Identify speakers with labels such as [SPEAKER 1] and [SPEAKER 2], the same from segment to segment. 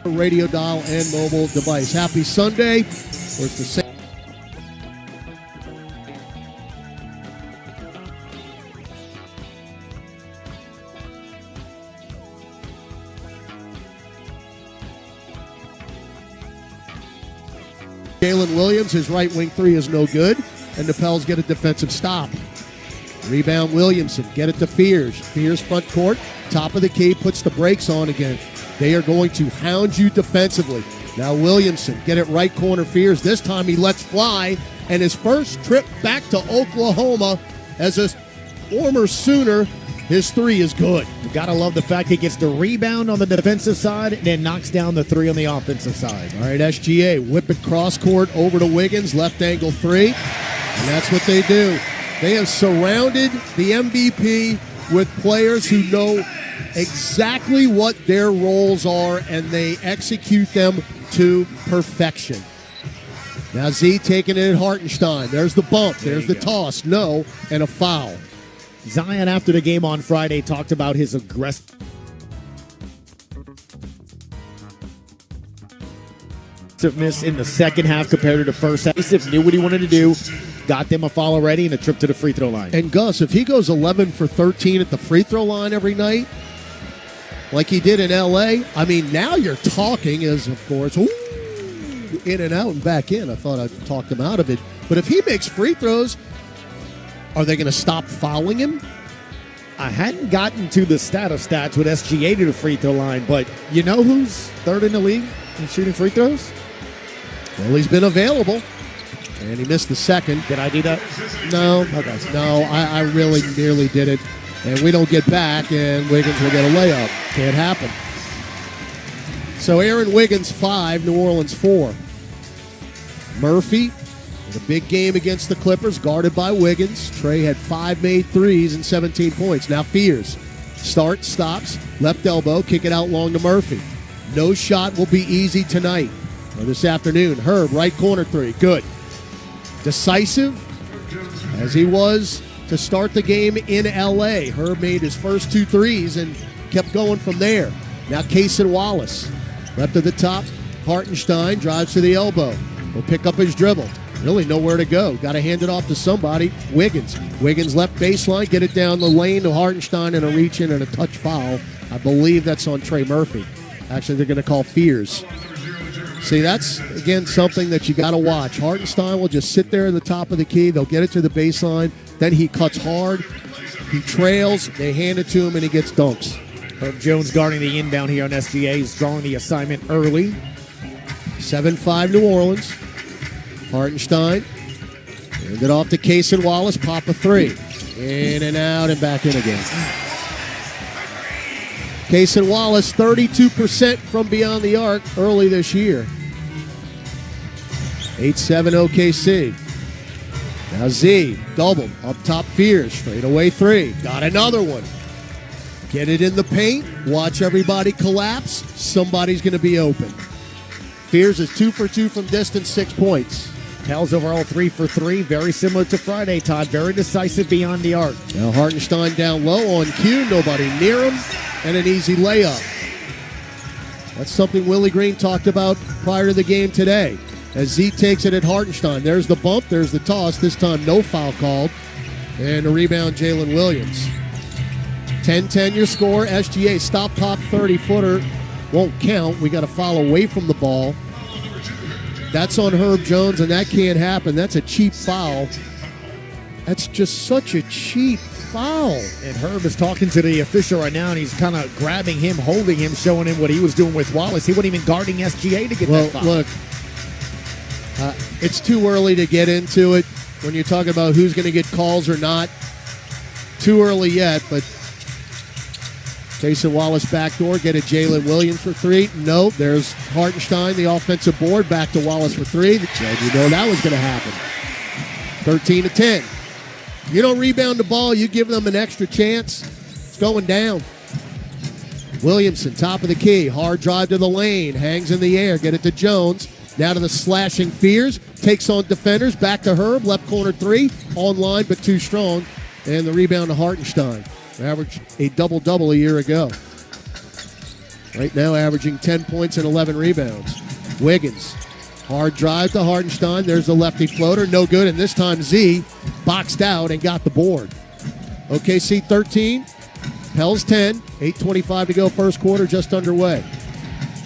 [SPEAKER 1] radio dial and mobile device. Happy Sunday. Where's the same? Jalen Williams, his right wing three is no good, and the Pels get a defensive stop. Rebound Williamson, get it to Fears. Fears front court, top of the key, puts the brakes on again. They are going to hound you defensively. Now Williamson, get it right corner Fears. This time he lets fly, and his first trip back to Oklahoma as a former Sooner, his three is good.
[SPEAKER 2] You gotta love the fact he gets the rebound on the defensive side and then knocks down the three on the offensive side.
[SPEAKER 1] All right, SGA, whip it cross court over to Wiggins, left angle three, and that's what they do. They have surrounded the MVP with players who know exactly what their roles are, and they execute them to perfection. Now Z taking it at Hartenstein. There's the bump. There's the toss. No, and a foul.
[SPEAKER 2] Zion, after the game on Friday, talked about his aggressiveness in the second half compared to the first half. He knew what he wanted to do, got them a foul already, and a trip to the free throw line.
[SPEAKER 1] And Gus, if he goes 11 for 13 at the free throw line every night, like he did in L.A., I mean, now you're talking as, of course, ooh, in and out and back in. I thought I talked him out of it. But if he makes free throws, are they going to stop fouling him?
[SPEAKER 2] I hadn't gotten to the stats with SGA to the free throw line, but you know who's third in the league in shooting free throws?
[SPEAKER 1] Well, he's been available, and he missed the second.
[SPEAKER 2] Did I do that?
[SPEAKER 1] No.
[SPEAKER 2] Okay.
[SPEAKER 1] No, I really nearly did it. And we don't get back, and Wiggins will get a layup. Can't happen. So Aaron Wiggins 5, New Orleans 4. Murphy, in a big game against the Clippers, guarded by Wiggins. Trey had 5 made threes and 17 points. Now Fears. Starts, stops, left elbow, kick it out long to Murphy. No shot will be easy tonight or this afternoon. Herb, right corner three, good. Decisive, as he was to start the game in L.A. Herb made his first 2 threes and kept going from there. Now Casey Wallace, left of the top. Hartenstein drives to the elbow. Will pick up his dribble. Really nowhere to go. Got to hand it off to somebody. Wiggins. Wiggins left baseline. Get it down the lane to Hartenstein and a reach in and a touch foul. I believe that's on Trey Murphy. Actually, they're going to call Fears. See, that's, again, something that you got to watch. Hartenstein will just sit there at the top of the key. They'll get it to the baseline. Then he cuts hard. He trails. They hand it to him, and he gets dunks.
[SPEAKER 2] Herb Jones guarding the inbound here on SGA. He's drawing the assignment early.
[SPEAKER 1] 7-5 New Orleans. Hartenstein. Hand it off to Casey Wallace. Pop a three. In and out and back in again. Casey Wallace, 32% from beyond the arc early this year. 8-7 OKC. Now Z, double, up top Fears, straight away three. Got another one. Get it in the paint, watch everybody collapse, somebody's going to be open. Fears is 2 for 2 from distance, 6 points.
[SPEAKER 2] Pels overall 3 for 3, very similar to Friday, Todd. Very decisive beyond the arc.
[SPEAKER 1] Now Hartenstein down low on cue, nobody near him, and an easy layup. That's something Willie Green talked about prior to the game today. As Z takes it at Hartenstein. There's the bump, there's the toss. This time no foul called. And a rebound, Jalen Williams. 10-10 your score. SGA stop pop 30-footer. Won't count. We got a foul away from the ball. That's on Herb Jones, and that can't happen. That's a cheap foul. That's just such a cheap foul.
[SPEAKER 2] And Herb is talking to the official right now, and he's kind of grabbing him, holding him, showing him what he was doing with Wallace. He wasn't even guarding SGA to get that foul.
[SPEAKER 1] Look, it's too early to get into it when you're talking about who's going to get calls or not. Too early yet, but Casey Wallace backdoor, get it Jalen Williams for three. Nope, there's Hartenstein, the offensive board, back to Wallace for three. And you know that was going to happen. 13-10. You don't rebound the ball, you give them an extra chance, it's going down. Williamson, top of the key, hard drive to the lane, hangs in the air, get it to Jones. Now to the slashing Fears, takes on defenders, back to Herb, left corner three, online but too strong, and the rebound to Hartenstein. Averaged a double-double a year ago. Right now averaging 10 points and 11 rebounds. Wiggins, hard drive to Hartenstein. There's the lefty floater, no good. And this time Z boxed out and got the board. OKC 13, Pels 10, 8:25 to go first quarter, just underway.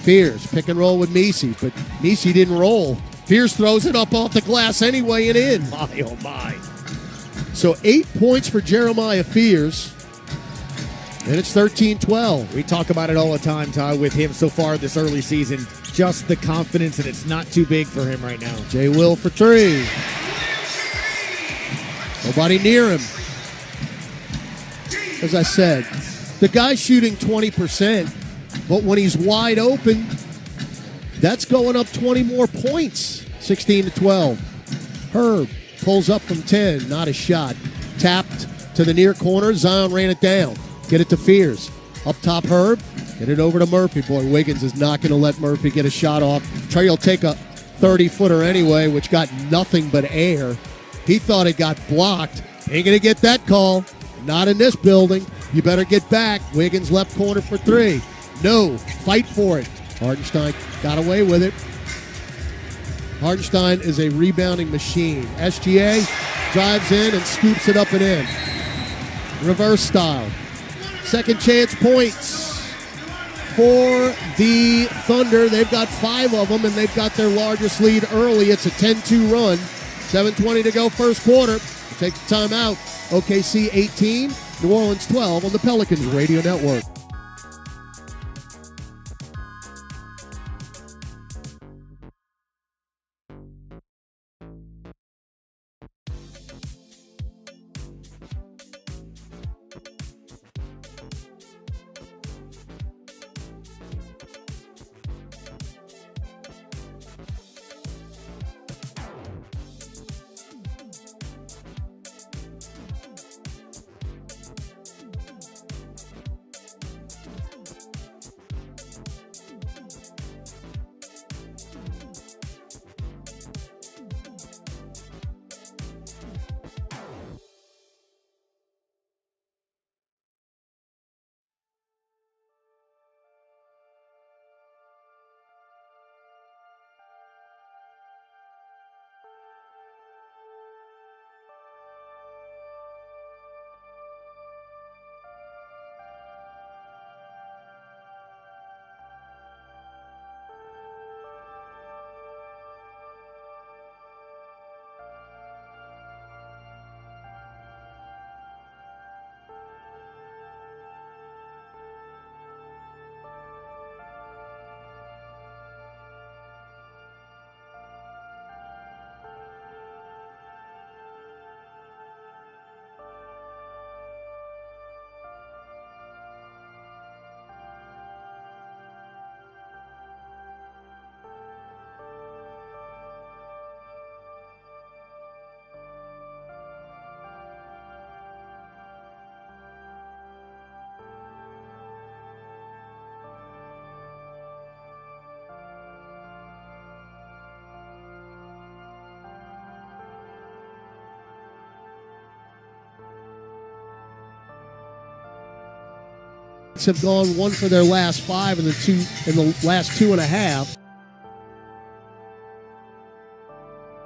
[SPEAKER 1] Fears, pick and roll with Messi, but Messi didn't roll. Fears throws it up off the glass anyway and in.
[SPEAKER 2] My, oh my.
[SPEAKER 1] So 8 points for Jeremiah Fears, and it's 13-12.
[SPEAKER 2] We talk about it all the time, Todd, with him so far this early season. Just the confidence, and it's not too big for him right now.
[SPEAKER 1] J. Will for three. Nobody near him. As I said, the guy's shooting 20%, but when he's wide open, that's going up 20 more points. 16-12. Herb pulls up from 10, not a shot. Tapped to the near corner. Zion ran it down. Get it to Fears. Up top, Herb. Get it over to Murphy. Boy, Wiggins is not going to let Murphy get a shot off. Trey will take a 30-footer anyway, which got nothing but air. He thought it got blocked. Ain't going to get that call. Not in this building. You better get back. Wiggins left corner for three. No. Fight for it. Hartenstein got away with it. Hartenstein is a rebounding machine. SGA drives in and scoops it up and in. Reverse style. Second chance points for the Thunder. They've got 5 of them, and they've got their largest lead early. It's a 10-2 run. 7:20 to go first quarter. Take the timeout. OKC 18, New Orleans 12 on the Pelicans Radio Network. Have gone 1 for their last 5 and the last 2.5.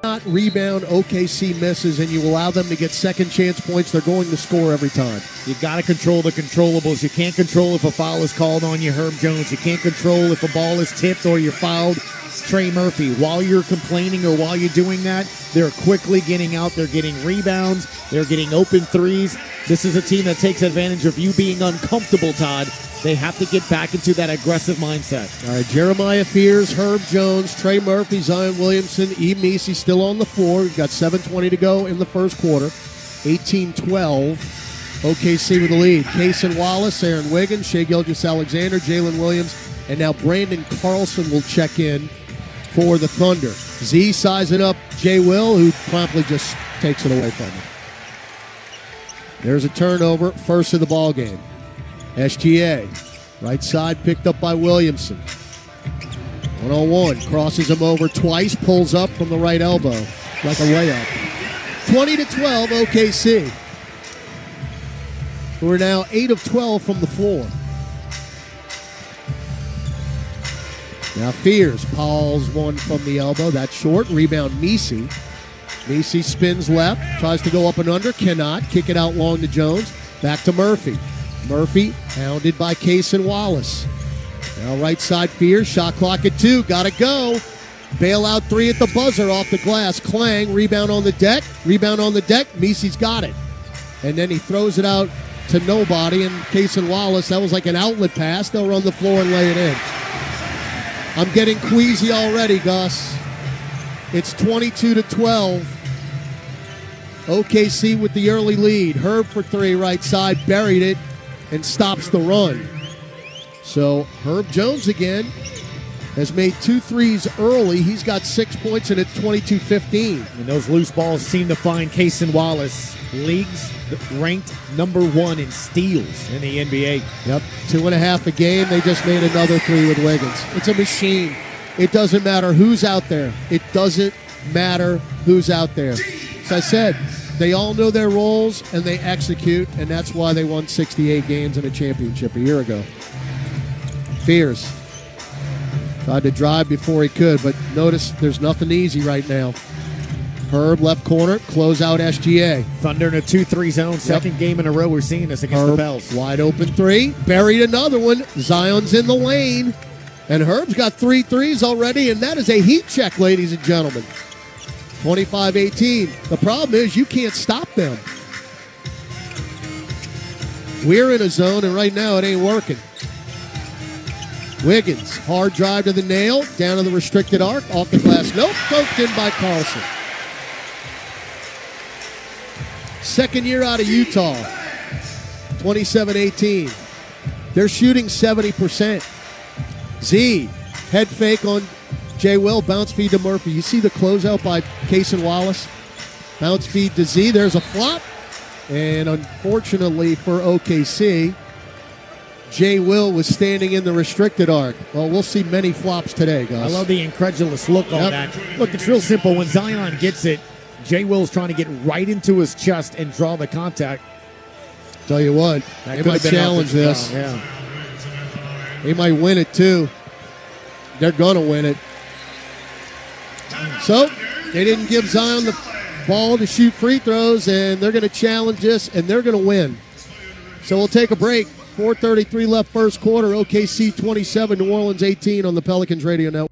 [SPEAKER 1] Not rebound, OKC misses, and you allow them to get second chance points. They're going to score every time.
[SPEAKER 2] You got to control the controllables. You can't control if a foul is called on you, Herb Jones. You can't control if a ball is tipped or you're fouled, Trey Murphy. While you're complaining or while you're doing that, they're quickly getting out. They're getting rebounds. They're getting open threes. This is a team that takes advantage of you being uncomfortable, Todd. They have to get back into that aggressive mindset.
[SPEAKER 1] All right, Jeremiah Fears, Herb Jones, Trey Murphy, Zion Williamson, E. Messi still on the floor. We've got 7:20 to go in the first quarter. 18-12. OKC with the lead. Kaysen Wallace, Aaron Wiggins, Shai Gilgeous-Alexander, Jalen Williams, and now Brandon Carlson will check in for the Thunder. Z sizing up J. Will, who promptly just takes it away from him. There's a turnover, first of the ball game. SGA, right side picked up by Williamson. 1-on-1, crosses him over twice, pulls up from the right elbow like a layup. 20-12 OKC. We're now 8 of 12 from the floor. Now Fears, Paul's one from the elbow. That's short. Rebound, Misi. Misi spins left, tries to go up and under, cannot. Kick it out long to Jones. Back to Murphy. Murphy hounded by Case and Wallace. Now right side Fears, shot clock at 2, gotta go. Bailout 3 at the buzzer off the glass. Clang, rebound on the deck. Misi's got it. And then he throws it out to nobody, and Case and Wallace, that was like an outlet pass. They'll run the floor and lay it in. I'm getting queasy already, Gus. It's 22-12. OKC with the early lead. Herb for 3 right side, buried it, and stops the run. So Herb Jones again has made 2 threes early. He's got 6 points, and it's 22-15.
[SPEAKER 2] And those loose balls seem to find Case and Wallace. Leagues ranked number 1 in steals in the NBA.
[SPEAKER 1] Yep, 2.5 a game. They just made another 3 with Wiggins. It's a machine. It doesn't matter who's out there. As I said, they all know their roles, and they execute, and that's why they won 68 games in a championship a year ago. Fears. Tried to drive before he could, but notice there's nothing easy right now. Herb, left corner, close out SGA.
[SPEAKER 2] Thunder in a 2-3 zone. Second game in a row we're seeing this against the Pels.
[SPEAKER 1] Wide open 3, buried another one. Zion's in the lane, and Herb's got 3 threes already, and that is a heat check, ladies and gentlemen. 25-18. The problem is you can't stop them. We're in a zone, and right now it ain't working. Wiggins, hard drive to the nail, down to the restricted arc, off the glass. Nope, poked in by Carlson. Second year out of Utah, 27-18. They're shooting 70%. Z, head fake on J. Will, bounce feed to Murphy. You see the closeout by Case and Wallace? Bounce feed to Z. There's a flop. And unfortunately for OKC, J. Will was standing in the restricted arc. Well, we'll see many flops today, guys.
[SPEAKER 2] I love the incredulous look on that. Look, it's real simple. When Zion gets it, J. Will's trying to get right into his chest and draw the contact.
[SPEAKER 1] Tell you what, they might challenge this.
[SPEAKER 2] Yeah.
[SPEAKER 1] They might win it, too. They're going to win it. So, they didn't give Zion the ball to shoot free throws, and they're going to challenge this, and they're going to win. So we'll take a break. 4:33 left first quarter. OKC 27, New Orleans 18 on the Pelicans Radio Network.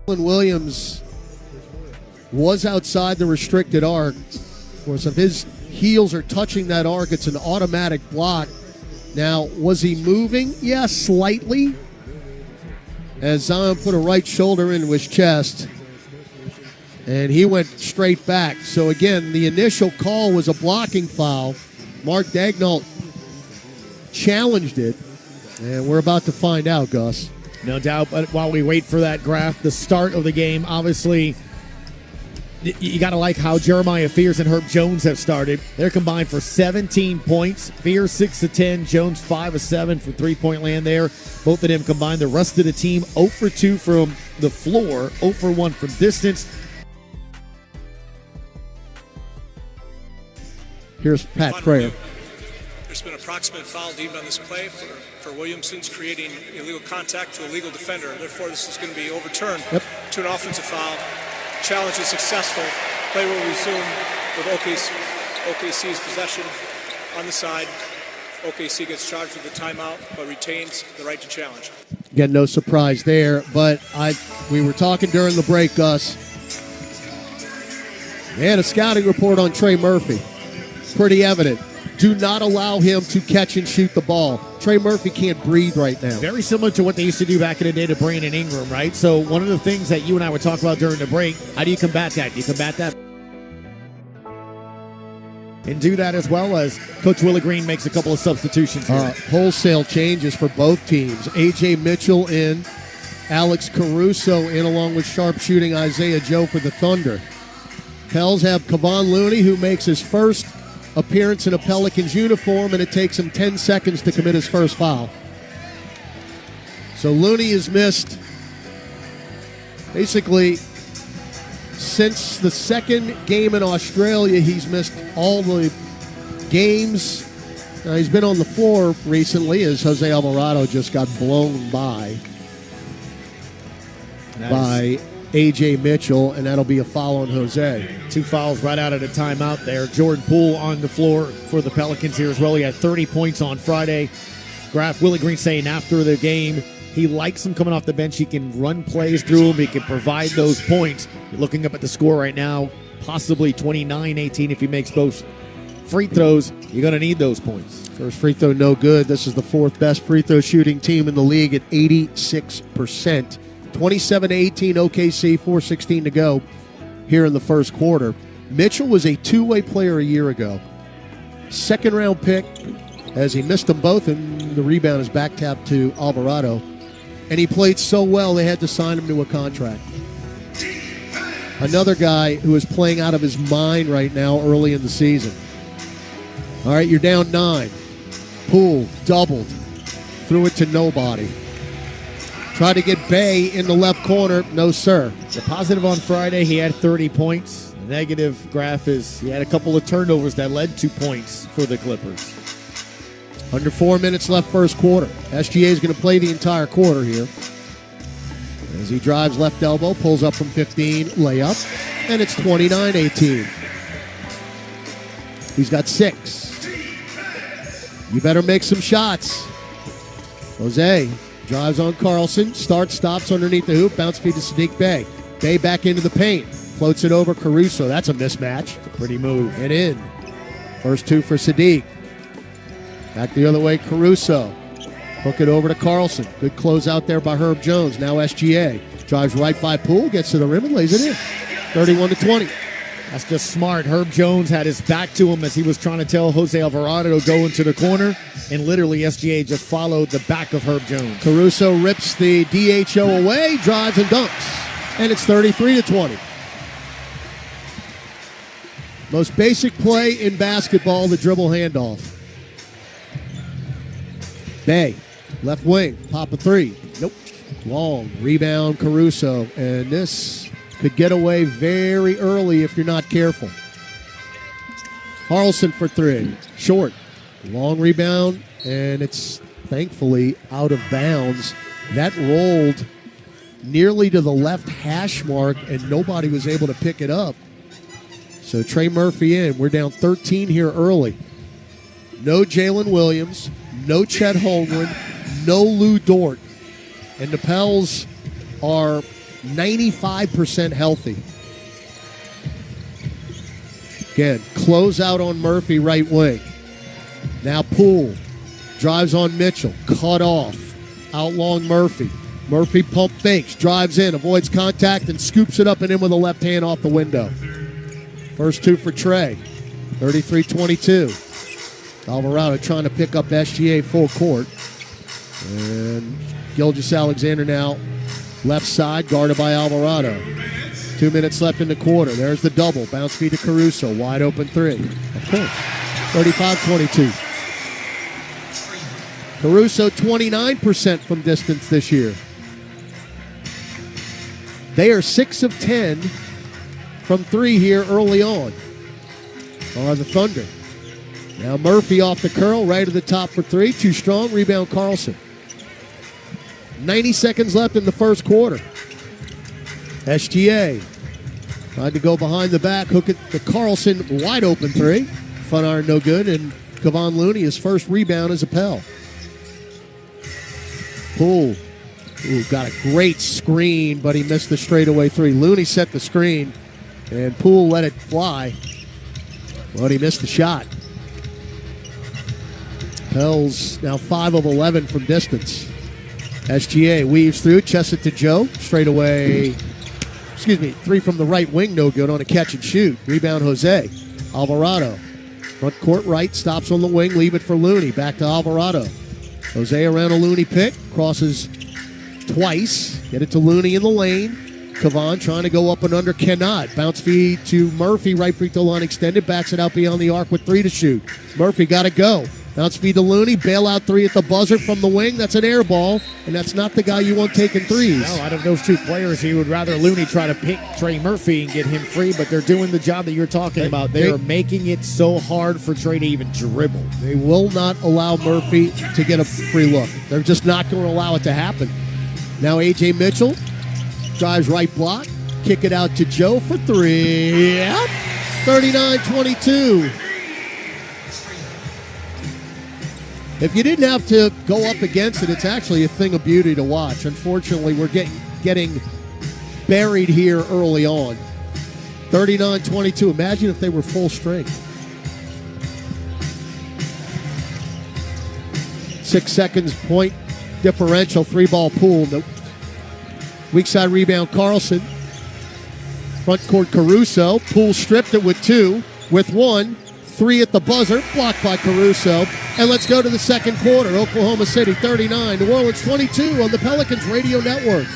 [SPEAKER 1] Zion Williams was outside the restricted arc. Of course, if his heels are touching that arc, it's an automatic block. Now, was he moving? Yeah, slightly. As Zion put a right shoulder into his chest, and he went straight back. So again, the initial call was a blocking foul. Mark Daigneault challenged it, and we're about to find out, Gus.
[SPEAKER 2] No doubt. But while we wait for that graph, the start of the game, obviously, you got to like how Jeremiah Fears and Herb Jones have started. They're combined for 17 points. Fears 6 of 10, Jones 5 of 7 from three-point land there. Both of them combined. The rest of the team 0 for 2 from the floor, 0 for 1 from distance.
[SPEAKER 1] Here's Pat Frayer.
[SPEAKER 3] There's been approximate foul deemed on this play for Williamson's creating illegal contact to a legal defender. Therefore, this is going to be overturned to an offensive foul. Challenge is successful. Play will resume with OKC's possession on the side. OKC gets charged with the timeout, but retains the right to challenge.
[SPEAKER 1] Again, no surprise there, but we were talking during the break, Gus. They had a scouting report on Trey Murphy. Pretty evident. Do not allow him to catch and shoot the ball. Trey Murphy can't breathe right now.
[SPEAKER 2] Very similar to what they used to do back in the day to Brandon Ingram, right? So one of the things that you and I were talking about during the break, how do you combat that? Do you combat that? And do that as well as Coach Willie Green makes a couple of substitutions here.
[SPEAKER 1] Wholesale changes for both teams. A.J. Mitchell in, Alex Caruso in along with sharpshooting Isaiah Joe for the Thunder. Pels have Kevon Looney, who makes his first appearance in a Pelicans uniform, and it takes him 10 seconds to commit his first foul. So Looney has missed basically since the second game in Australia. He's missed all the games. He's been on the floor recently as Jose Alvarado just got blown by A.J. Mitchell, and that'll be a foul on Jose.
[SPEAKER 2] 2 fouls right out of the timeout there. Jordan Poole on the floor for the Pelicans here as well. He had 30 points on Friday. Graf Willie Green saying after the game he likes him coming off the bench. He can run plays through him. He can provide those points. You're looking up at the score right now, possibly 29-18 if he makes both free throws. You're going to need those points.
[SPEAKER 1] First free throw, no good. This is the 4th best free throw shooting team in the league at 86%. 27-18 OKC, 4:16 to go here in the first quarter. Mitchell was a two-way player a year ago. Second-round pick, as he missed them both, and the rebound is back tapped to Alvarado. And he played so well, they had to sign him to a contract. Another guy who is playing out of his mind right now early in the season. All right, you're down 9. Poole doubled. Threw it to nobody. Tried to get Bay in the left corner. No, sir.
[SPEAKER 2] The positive on Friday, he had 30 points. The negative graph is he had a couple of turnovers that led to points for the Clippers.
[SPEAKER 1] Under 4 minutes left first quarter. SGA is going to play the entire quarter here. As he drives left elbow, pulls up from 15, layup, and it's 29-18. He's got 6. You better make some shots. Jose drives on Carlson, stops underneath the hoop, bounce feed to Sadiq Bey. Bey back into the paint, floats it over Caruso. That's a mismatch.
[SPEAKER 2] Pretty move.
[SPEAKER 1] And in. First 2 for Sadiq. Back the other way, Caruso. Hook it over to Carlson. Good close out there by Herb Jones. Now SGA. Drives right by Poole, gets to the rim and lays it in. 31-20.
[SPEAKER 2] That's just smart. Herb Jones had his back to him as he was trying to tell Jose Alvarado to go into the corner, and literally SGA just followed the back of Herb Jones.
[SPEAKER 1] Caruso rips the DHO away, drives and dunks, and it's 33-20. Most basic play in basketball, the dribble handoff. Bay, left wing, pop a 3. Nope. Long, rebound Caruso, and this could get away very early if you're not careful. Carlson for 3. Short. Long rebound, and it's thankfully out of bounds. That rolled nearly to the left hash mark, and nobody was able to pick it up. So Trey Murphy in. We're down 13 here early. No Jalen Williams, no Chet Holmgren, no Lou Dort. And the Pels are 95% healthy. Again, close out on Murphy, right wing. Now Poole drives on Mitchell, cut off. Out long Murphy. Murphy pump fakes, drives in, avoids contact, and scoops it up and in with a left hand off the window. First 2 for Trey, 33-22. Alvarado trying to pick up SGA full court. And Gilgeous-Alexander now left side, guarded by Alvarado. 2 minutes left in the quarter. There's the double. Bounce feed to Caruso. Wide open three. Of course. 35-22. Caruso 29% from distance this year. They are 6 of 10 from three here early on. Are the Thunder. Now Murphy off the curl, right at the top for three. Too strong. Rebound Carlson. 90 seconds left in the first quarter. SGA tried to go behind the back, hook it to Carlson, wide open three. Front iron no good, and Kevon Looney, his first rebound as a Pell. Poole got a great screen, but he missed the straightaway three. Looney set the screen, and Poole let it fly, but he missed the shot. Pell's now 5 of 11 from distance. SGA weaves through, chests it to Joe. Straightaway, three from the right wing, no good on a catch and shoot. Rebound Jose. Alvarado. Front court right, stops on the wing, leave it for Looney. Back to Alvarado. Jose around a Looney pick, crosses twice. Get it to Looney in the lane. Kevon trying to go up and under, cannot. Bounce feed to Murphy, right free throw line extended, backs it out beyond the arc with three to shoot. Murphy got to go. Bounce feed to Looney, bailout three at the buzzer from the wing. That's an air ball, and that's not the guy you want taking threes.
[SPEAKER 2] No, out of those two players, he would rather Looney try to pick Trey Murphy and get him free, but they're doing the job that you're talking about. They are making it so hard for Trey to even dribble.
[SPEAKER 1] They will not allow Murphy to get a free look. They're just not going to allow it to happen. Now A.J. Mitchell drives right block, kick it out to Joe for three. Yep, 39-22. If you didn't have to go up against it, it's actually a thing of beauty to watch. Unfortunately, we're getting buried here early on. 39-22. Imagine if they were full strength. 6 seconds, point differential, three-ball pool. Nope. Weak side rebound, Carlson. Front court, Caruso. Poole stripped it with two, with one. Three at the buzzer, blocked by Caruso. And let's go to the second quarter. Oklahoma City 39, New Orleans 22 on the Pelicans Radio Network.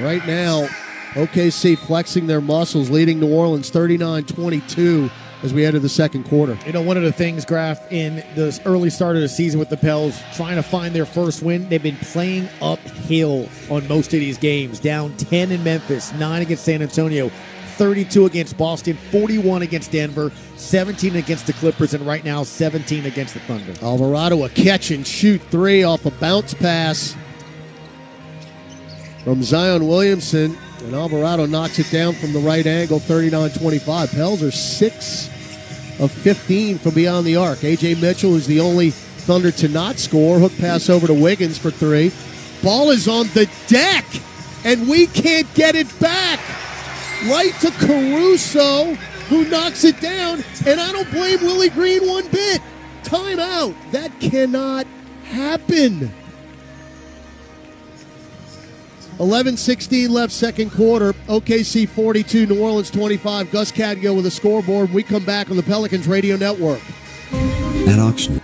[SPEAKER 1] Right now, OKC flexing their muscles, leading New Orleans 39-22 as we enter the second quarter.
[SPEAKER 2] You know, one of the things, Graf, in the early start of the season with the Pels, trying to find their first win, they've been playing uphill on most of these games. Down 10 in Memphis, 9 against San Antonio, 32 against Boston, 41 against Denver, 17 against the Clippers, and right now 17 against the Thunder.
[SPEAKER 1] Alvarado, a catch and shoot three off a bounce pass from Zion Williamson, and Alvarado knocks it down from the right angle, 39-25. Pels are 6 of 15 from beyond the arc. A.J. Mitchell is the only Thunder to not score. Hook pass over to Wiggins for three. Ball is on the deck, and we can't get it back. Right to Caruso, who knocks it down, and I don't blame Willie Green one bit. Timeout. That cannot happen. 11:16 left second quarter. OKC 42, New Orleans 25. Gus Cadgill with a scoreboard. We come back on the Pelicans Radio Network.
[SPEAKER 4] At auction.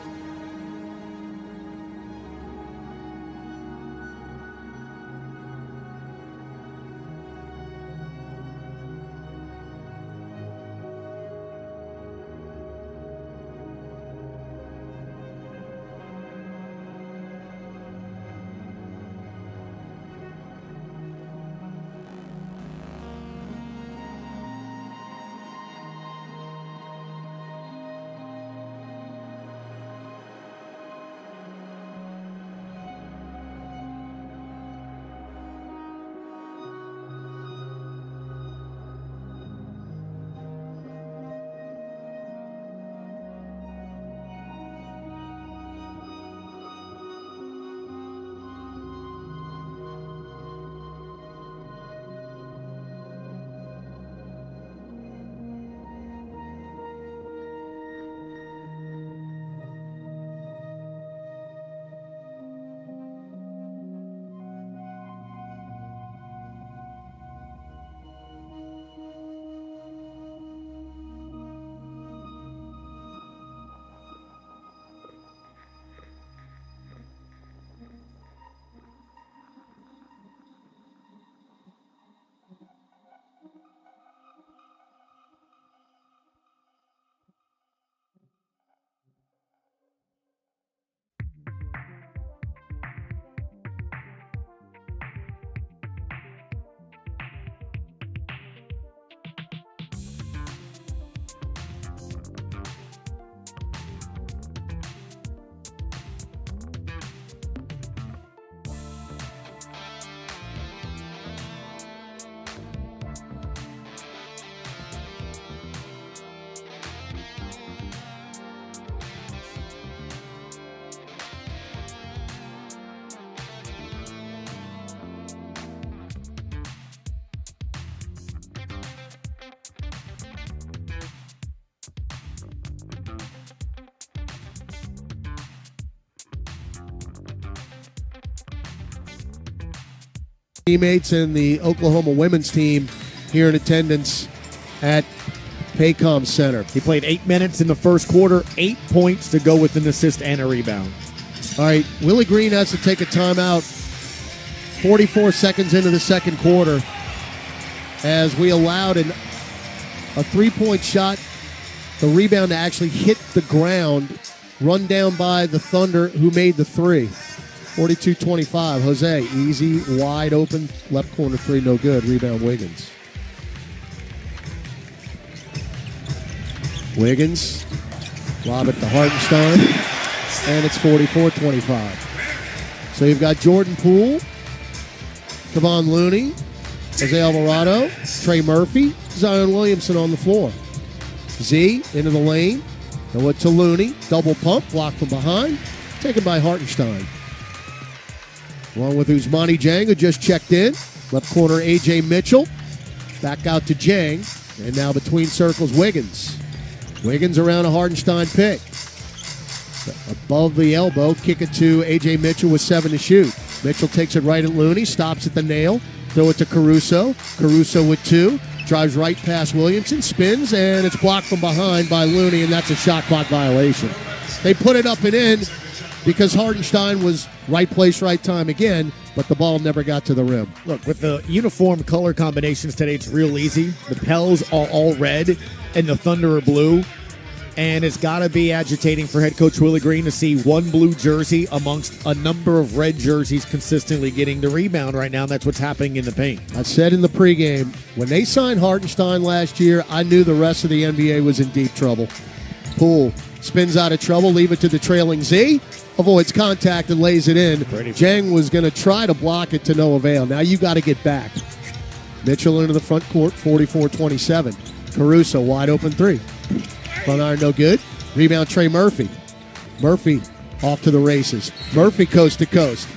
[SPEAKER 1] Teammates and the Oklahoma women's team here in attendance at Paycom Center.
[SPEAKER 2] He played 8 minutes in the first quarter, 8 points to go with an assist and a rebound.
[SPEAKER 1] All right, Willie Green has to take a timeout 44 seconds into the second quarter as we allowed a three-point shot, the rebound to actually hit the ground, run down by the Thunder who made the three. 42-25. Jose, easy, wide open, left corner three, no good. Rebound Wiggins. Wiggins, lob it to Hartenstein, and it's 44-25. So you've got Jordan Poole, Kevon Looney, Jose Alvarado, Trey Murphy, Zion Williamson on the floor. Z into the lane, throw it to Looney, double pump, blocked from behind, taken by Hartenstein. Along with Ousmane Dieng, who just checked in. Left corner, A.J. Mitchell. Back out to Dieng. And now between circles, Wiggins. Wiggins around a Hartenstein pick. Above the elbow, kick it to A.J. Mitchell with 7 to shoot. Mitchell takes it right at Looney, stops at the nail. Throw it to Caruso. Caruso with 2. Drives right past Williamson, spins, and it's blocked from behind by Looney, and that's a shot clock violation. They put it up and in. because Hartenstein was right place, right time again, but the ball never got to the rim.
[SPEAKER 2] Look, with the uniform color combinations today, it's real easy. The Pels are all red, and the Thunder are blue. And it's got to be agitating for head coach Willie Green to see one blue jersey amongst a number of red jerseys consistently getting the rebound right now, and that's what's happening in the paint.
[SPEAKER 1] I said in the pregame, when they signed Hartenstein last year, I knew the rest of the NBA was in deep trouble. Poole spins out of trouble, leave it to the trailing Z, avoids contact and lays it in. Jang was going to try to block it to no avail. Now you got to get back. Mitchell into the front court, 44-27. Caruso, wide open three. Front iron, no good. Rebound, Trey Murphy. Murphy off to the races. Murphy coast to coast.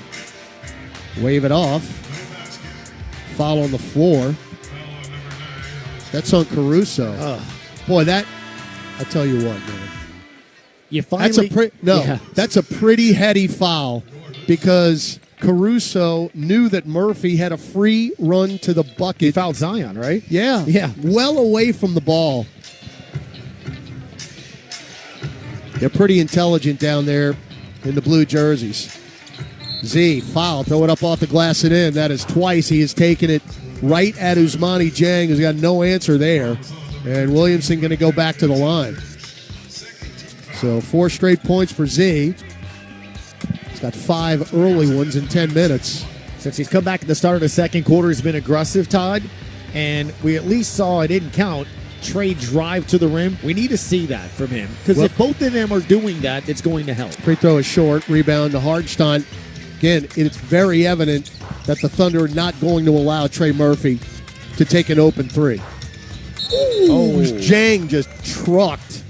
[SPEAKER 1] Wave it off. Foul on the floor. That's on Caruso. Boy, that, I tell you what, man.
[SPEAKER 2] You finally...
[SPEAKER 1] That's a pretty heady foul because Caruso knew that Murphy had a free run to the bucket.
[SPEAKER 2] He fouled Zion, right?
[SPEAKER 1] Yeah.
[SPEAKER 2] Yeah.
[SPEAKER 1] Well away from the ball. They're pretty intelligent down there in the blue jerseys. Z, foul, throw it up off the glass and in. That is twice. He has taken it right at Ousmane Dieng, who's got no answer there. And Williamson going to go back to the line. So 4 straight points for Z. He's got 5 early ones in 10 minutes.
[SPEAKER 2] Since he's come back at the start of the second quarter, he's been aggressive, Todd. And we at least saw, it didn't count, Trey drive to the rim. We need to see that from him. Because if both of them are doing that, it's going to help.
[SPEAKER 1] Free throw is short. Rebound to Hartenstein. Again, it's very evident that the Thunder are not going to allow Trey Murphy to take an open three. Jang just trucked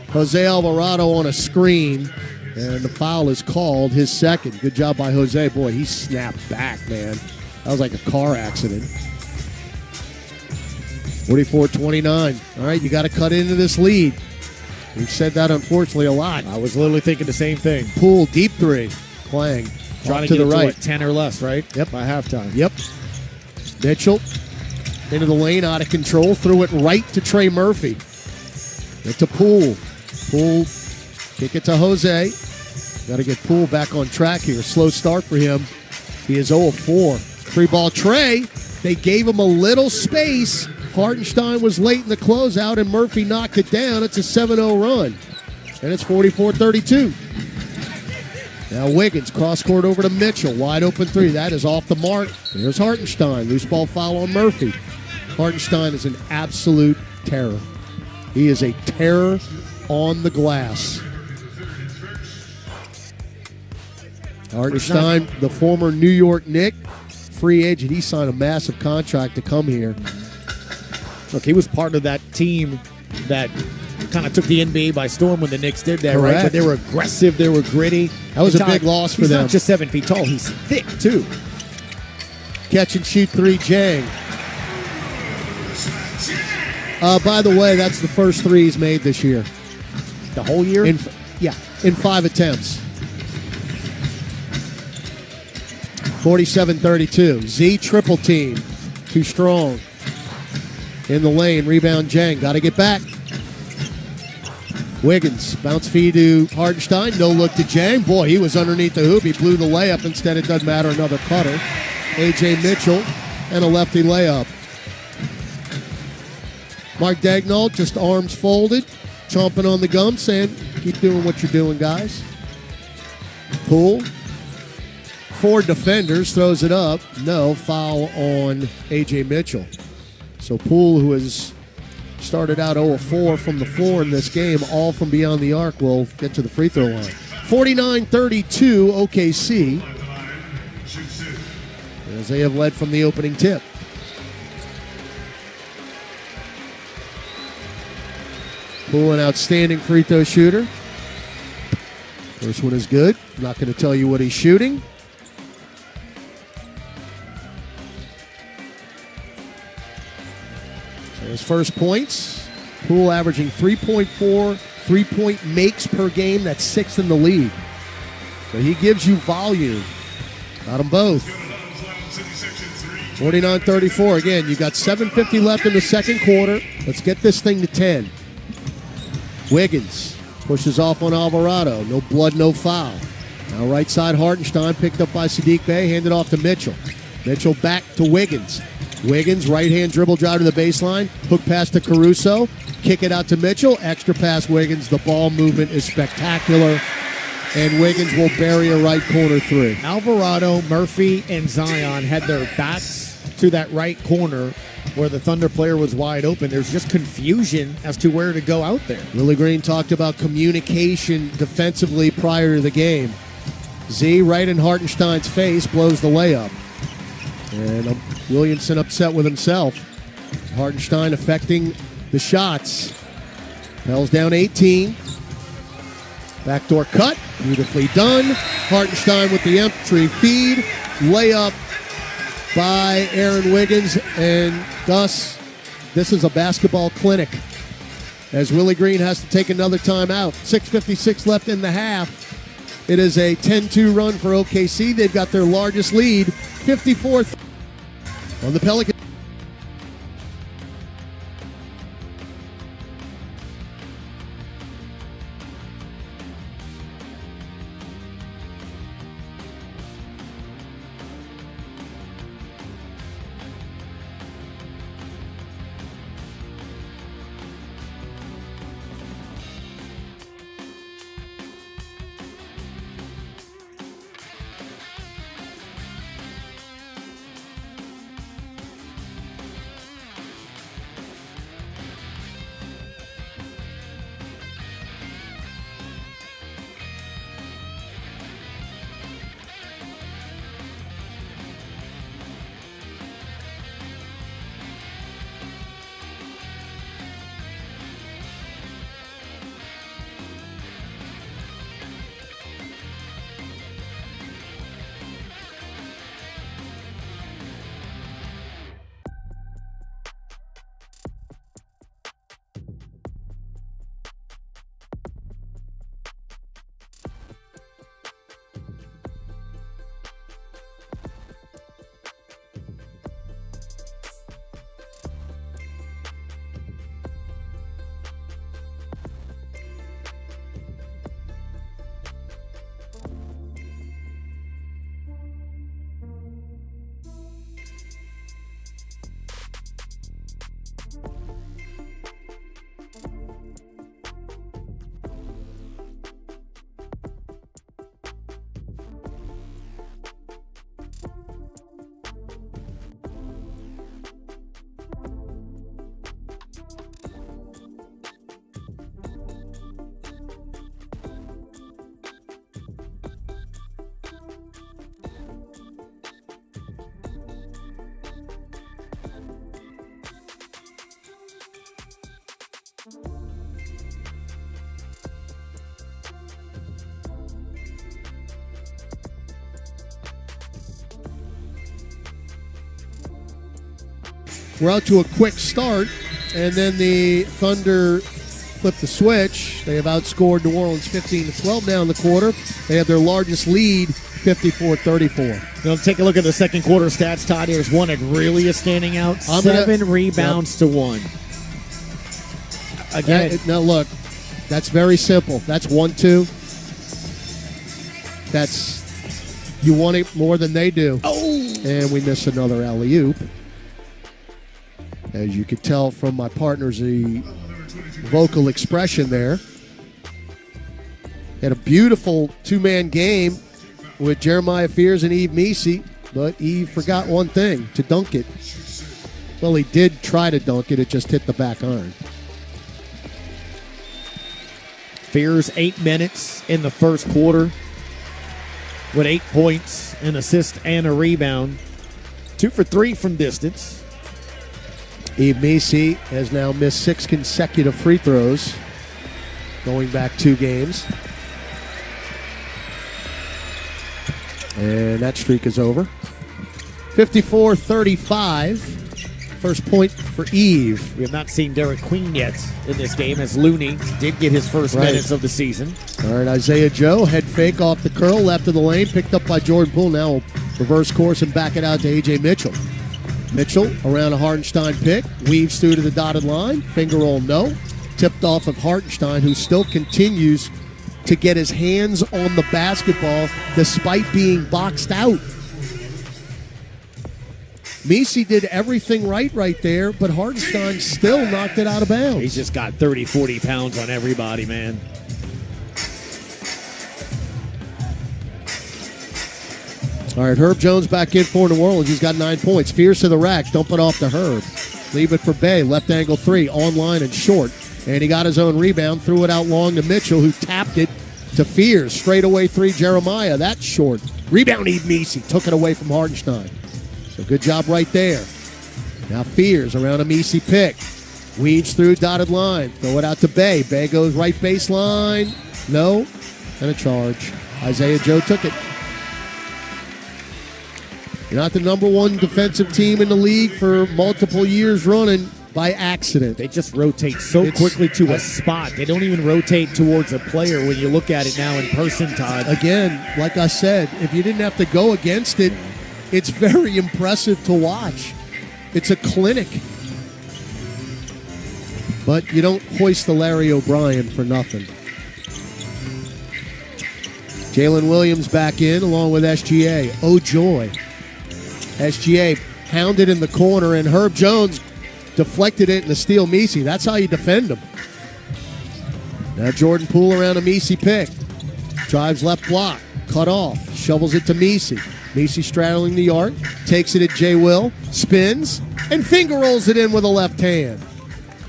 [SPEAKER 1] Jose Alvarado on a screen, and the foul is called, his second. Good job by Jose. Boy, he snapped back, man. That was like a car accident. 44-29. All right, you got to cut into this lead. We've said that, unfortunately, a lot.
[SPEAKER 2] I was literally thinking the same thing.
[SPEAKER 1] Poole, deep three. Clang.
[SPEAKER 2] Trying
[SPEAKER 1] to
[SPEAKER 2] get
[SPEAKER 1] the right.
[SPEAKER 2] To 10 or less, right?
[SPEAKER 1] Yep.
[SPEAKER 2] By halftime.
[SPEAKER 1] Yep. Mitchell into the lane, out of control. Threw it right to Trey Murphy. Get to Poole. Poole, kick it to Jose. Got to get Poole back on track here. Slow start for him. He is 0-4. Free ball Trey. They gave him a little space. Hartenstein was late in the closeout, and Murphy knocked it down. It's a 7-0 run. And it's 44-32. Now Wiggins, cross-court over to Mitchell. Wide open three. That is off the mark. There's Hartenstein. Loose ball foul on Murphy. Hartenstein is an absolute terror. He is a terror on the glass. Hartenstein, the former New York Knick, free agent. He signed a massive contract to come here.
[SPEAKER 2] Look, he was part of that team that kind of took the NBA by storm when the Knicks did that,
[SPEAKER 1] Correct.
[SPEAKER 2] right? But they were aggressive, they were gritty.
[SPEAKER 1] That was a big loss for them.
[SPEAKER 2] He's not just 7 feet tall, he's thick, too.
[SPEAKER 1] Catch and shoot three, Jang. By the way, that's the first three he's made this year.
[SPEAKER 2] The whole year?
[SPEAKER 1] In 5 attempts. 47-32. Z triple team. Too strong. In the lane, rebound Jang. Got to get back. Wiggins, bounce feed to Hartenstein. No look to Jang. Boy, he was underneath the hoop. He blew the layup. Instead, it doesn't matter. Another cutter. A.J. Mitchell and a lefty layup. Mark Daigneault, just arms folded, chomping on the gum, saying, keep doing what you're doing, guys. Poole. 4 defenders, throws it up. No, foul on A.J. Mitchell. So Poole, who has started out 0-4 from the floor in this game, all from beyond the arc, will get to the free throw line. 49-32 OKC, as they have led from the opening tip. Poole, an outstanding free throw shooter. First one is good. I'm not going to tell you what he's shooting. So his first points. Poole averaging 3.4 3-point makes per game. That's 6th in the league. So he gives you volume. Got them both. 49-34. Again, you've got 7:50 left in the second quarter. Let's get this thing to 10. Wiggins pushes off on Alvarado. No blood, no foul. Now right side Hartenstein, picked up by Sadiq Bey, handed off to Mitchell. Mitchell back to Wiggins. Wiggins, right-hand dribble drive to the baseline, hook pass to Caruso, kick it out to Mitchell, extra pass Wiggins. The ball movement is spectacular, and Wiggins will bury a right corner three.
[SPEAKER 2] Alvarado, Murphy, and Zion had their backs to that right corner where the Thunder player was wide open. There's just confusion as to where to go out there.
[SPEAKER 1] Willie Green talked about communication defensively prior to the game. Z right in Hartenstein's face, blows the layup. And Williamson upset with himself. Hartenstein affecting the shots. Pels down 18. Backdoor cut, beautifully done. Hartenstein with the entry feed. Layup by Aaron Wiggins. And thus, this is a basketball clinic, as Willie Green has to take another timeout. 6:56 left in the half. It is a 10-2 run for OKC. They've got their largest lead, 54 on the Pelicans. We're out to a quick start, and then the Thunder flip the switch. They have outscored New Orleans 15-12 now in the quarter. They have their largest lead, 54-34.
[SPEAKER 2] Now take a look at the second quarter stats, Todd. Here's one that really is standing out. 7 rebounds to 1. Again.
[SPEAKER 1] Now look, that's very simple. That's 1-2. You want it more than they do.
[SPEAKER 2] Oh!
[SPEAKER 1] And we miss another alley-oop. As you could tell from my partner's vocal expression there. Had a beautiful two-man game with Jeremiah Fears and Yves Missi, but Yves forgot one thing, to dunk it. Well, he did try to dunk it. It just hit the back iron.
[SPEAKER 2] Fears 8 minutes in the first quarter with 8 points, an assist, and a rebound. 2 for 3 from distance.
[SPEAKER 1] Yves Missi has now missed 6 consecutive free throws, going back 2 games. And that streak is over. 54-35. First point for Yves.
[SPEAKER 2] We have not seen Derek Queen yet in this game, as Looney did get his first minutes of the season.
[SPEAKER 1] All right, Isaiah Joe, head fake off the curl, left of the lane, picked up by Jordan Poole. Now reverse course and back it out to A.J. Mitchell. Mitchell around a Hartenstein pick, weaves through to the dotted line, finger roll no. Tipped off of Hartenstein, who still continues to get his hands on the basketball despite being boxed out. Messi did everything right there, but Hartenstein still knocked it out of bounds.
[SPEAKER 2] He's just got 30, 40 pounds on everybody, man.
[SPEAKER 1] All right, Herb Jones back in for New Orleans. He's got 9 points. Fears to the rack. Dump it off to Herb. Leave it for Bay. Left angle three. Online and short. And he got his own rebound. Threw it out long to Mitchell, who tapped it to Fears. Straight away three, Jeremiah. That's short. Rebound, Eve Messi. Took it away from Hartenstein. So good job right there. Now Fears around a Messi pick. Weaves through dotted line. Throw it out to Bay. Bay goes right baseline. No. And a charge. Isaiah Joe took it. You're not the number one defensive team in the league for multiple years running by accident.
[SPEAKER 2] They just rotate so quickly to a spot. They don't even rotate towards a player when you look at it now in person, Todd.
[SPEAKER 1] Again, like I said, if you didn't have to go against it, it's very impressive to watch. It's a clinic. But you don't hoist the Larry O'Brien for nothing. Jalen Williams back in along with SGA. Oh, joy. SGA hounded in the corner, and Herb Jones deflected it in the steal Messi. That's how you defend him. Now Jordan Poole around a Messi pick. Drives left block. Cut off. Shovels it to Messi. Messi straddling the arc. Takes it at J. Will. Spins. And finger rolls it in with a left hand.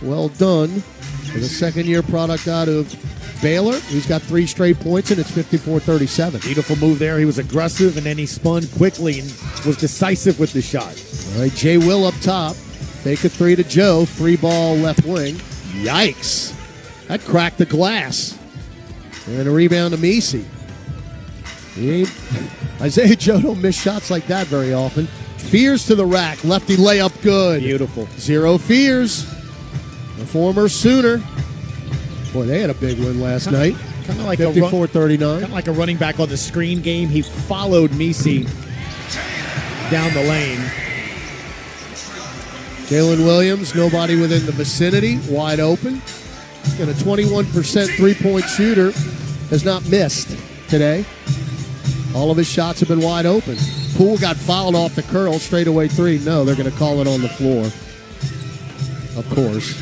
[SPEAKER 1] Well done for the second-year product out of Baylor. He's got 3 straight points, and it's 54-37.
[SPEAKER 2] Beautiful move there. He was aggressive, and then he spun quickly and was decisive with the shot.
[SPEAKER 1] All right, J. Will up top. Fake a three to Joe. Free ball left wing. Yikes. That cracked the glass. And a rebound to Messi. Isaiah Joe don't miss shots like that very often. Fears to the rack. Lefty layup good.
[SPEAKER 2] Beautiful.
[SPEAKER 1] 0 Fears. The former Sooner. Boy, they had a big win last night.
[SPEAKER 2] Kind of like
[SPEAKER 1] 54-39.
[SPEAKER 2] Kind of like a running back on the screen game. He followed Messi down the lane.
[SPEAKER 1] Jalen Williams, nobody within the vicinity, wide open. Got a 21% three-point shooter. Has not missed today. All of his shots have been wide open. Poole got fouled off the curl, straightaway three. No, they're going to call it on the floor. Of course.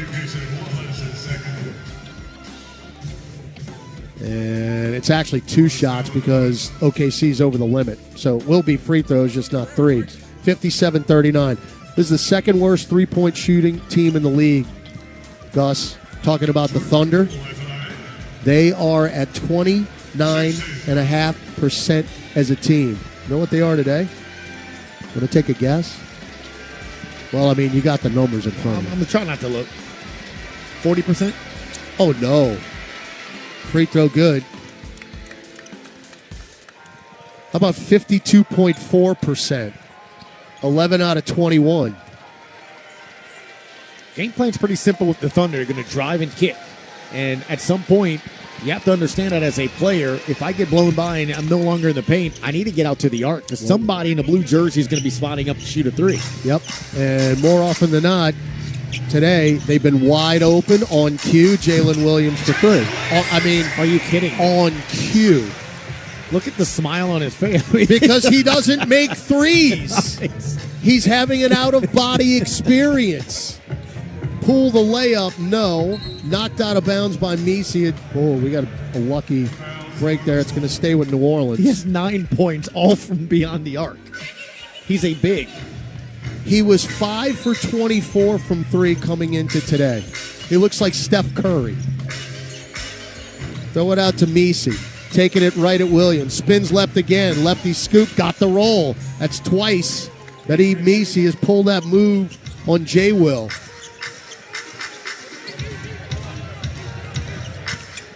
[SPEAKER 1] And it's actually 2 shots because OKC's over the limit. So it will be free throws, just not 3. 57-39. This is the second worst three-point shooting team in the league. Gus, talking about the Thunder. They are at 29.5% as a team. You know what they are today? Want to take a guess? Well, I mean, you got the numbers in front of you.
[SPEAKER 2] I'm trying not to look. 40%?
[SPEAKER 1] Oh, no. Free throw good. How about 52.4%? 11 out of 21.
[SPEAKER 2] Game plan's pretty simple with the Thunder. They're going to drive and kick. And at some point, you have to understand that as a player, if I get blown by and I'm no longer in the paint, I need to get out to the arc because somebody in a blue jersey is going to be spotting up to shoot a 3.
[SPEAKER 1] Yep. And more often than not, today, they've been wide open on cue. Jalen Williams for 3. I mean,
[SPEAKER 2] are you kidding?
[SPEAKER 1] On cue.
[SPEAKER 2] Look at the smile on his face.
[SPEAKER 1] Because he doesn't make threes.
[SPEAKER 2] Nice.
[SPEAKER 1] He's having an out-of-body experience. Pull the layup, no. Knocked out of bounds by Messi. Oh, we got a lucky break there. It's going to stay with New Orleans.
[SPEAKER 2] He has 9 points, all from beyond the arc. He's a big.
[SPEAKER 1] He was 5 for 24 from 3 coming into today. He looks like Steph Curry. Throw it out to Messi. Taking it right at Williams. Spins left again. Lefty scoop. Got the roll. That's twice that Eve Messi has pulled that move on J. Will.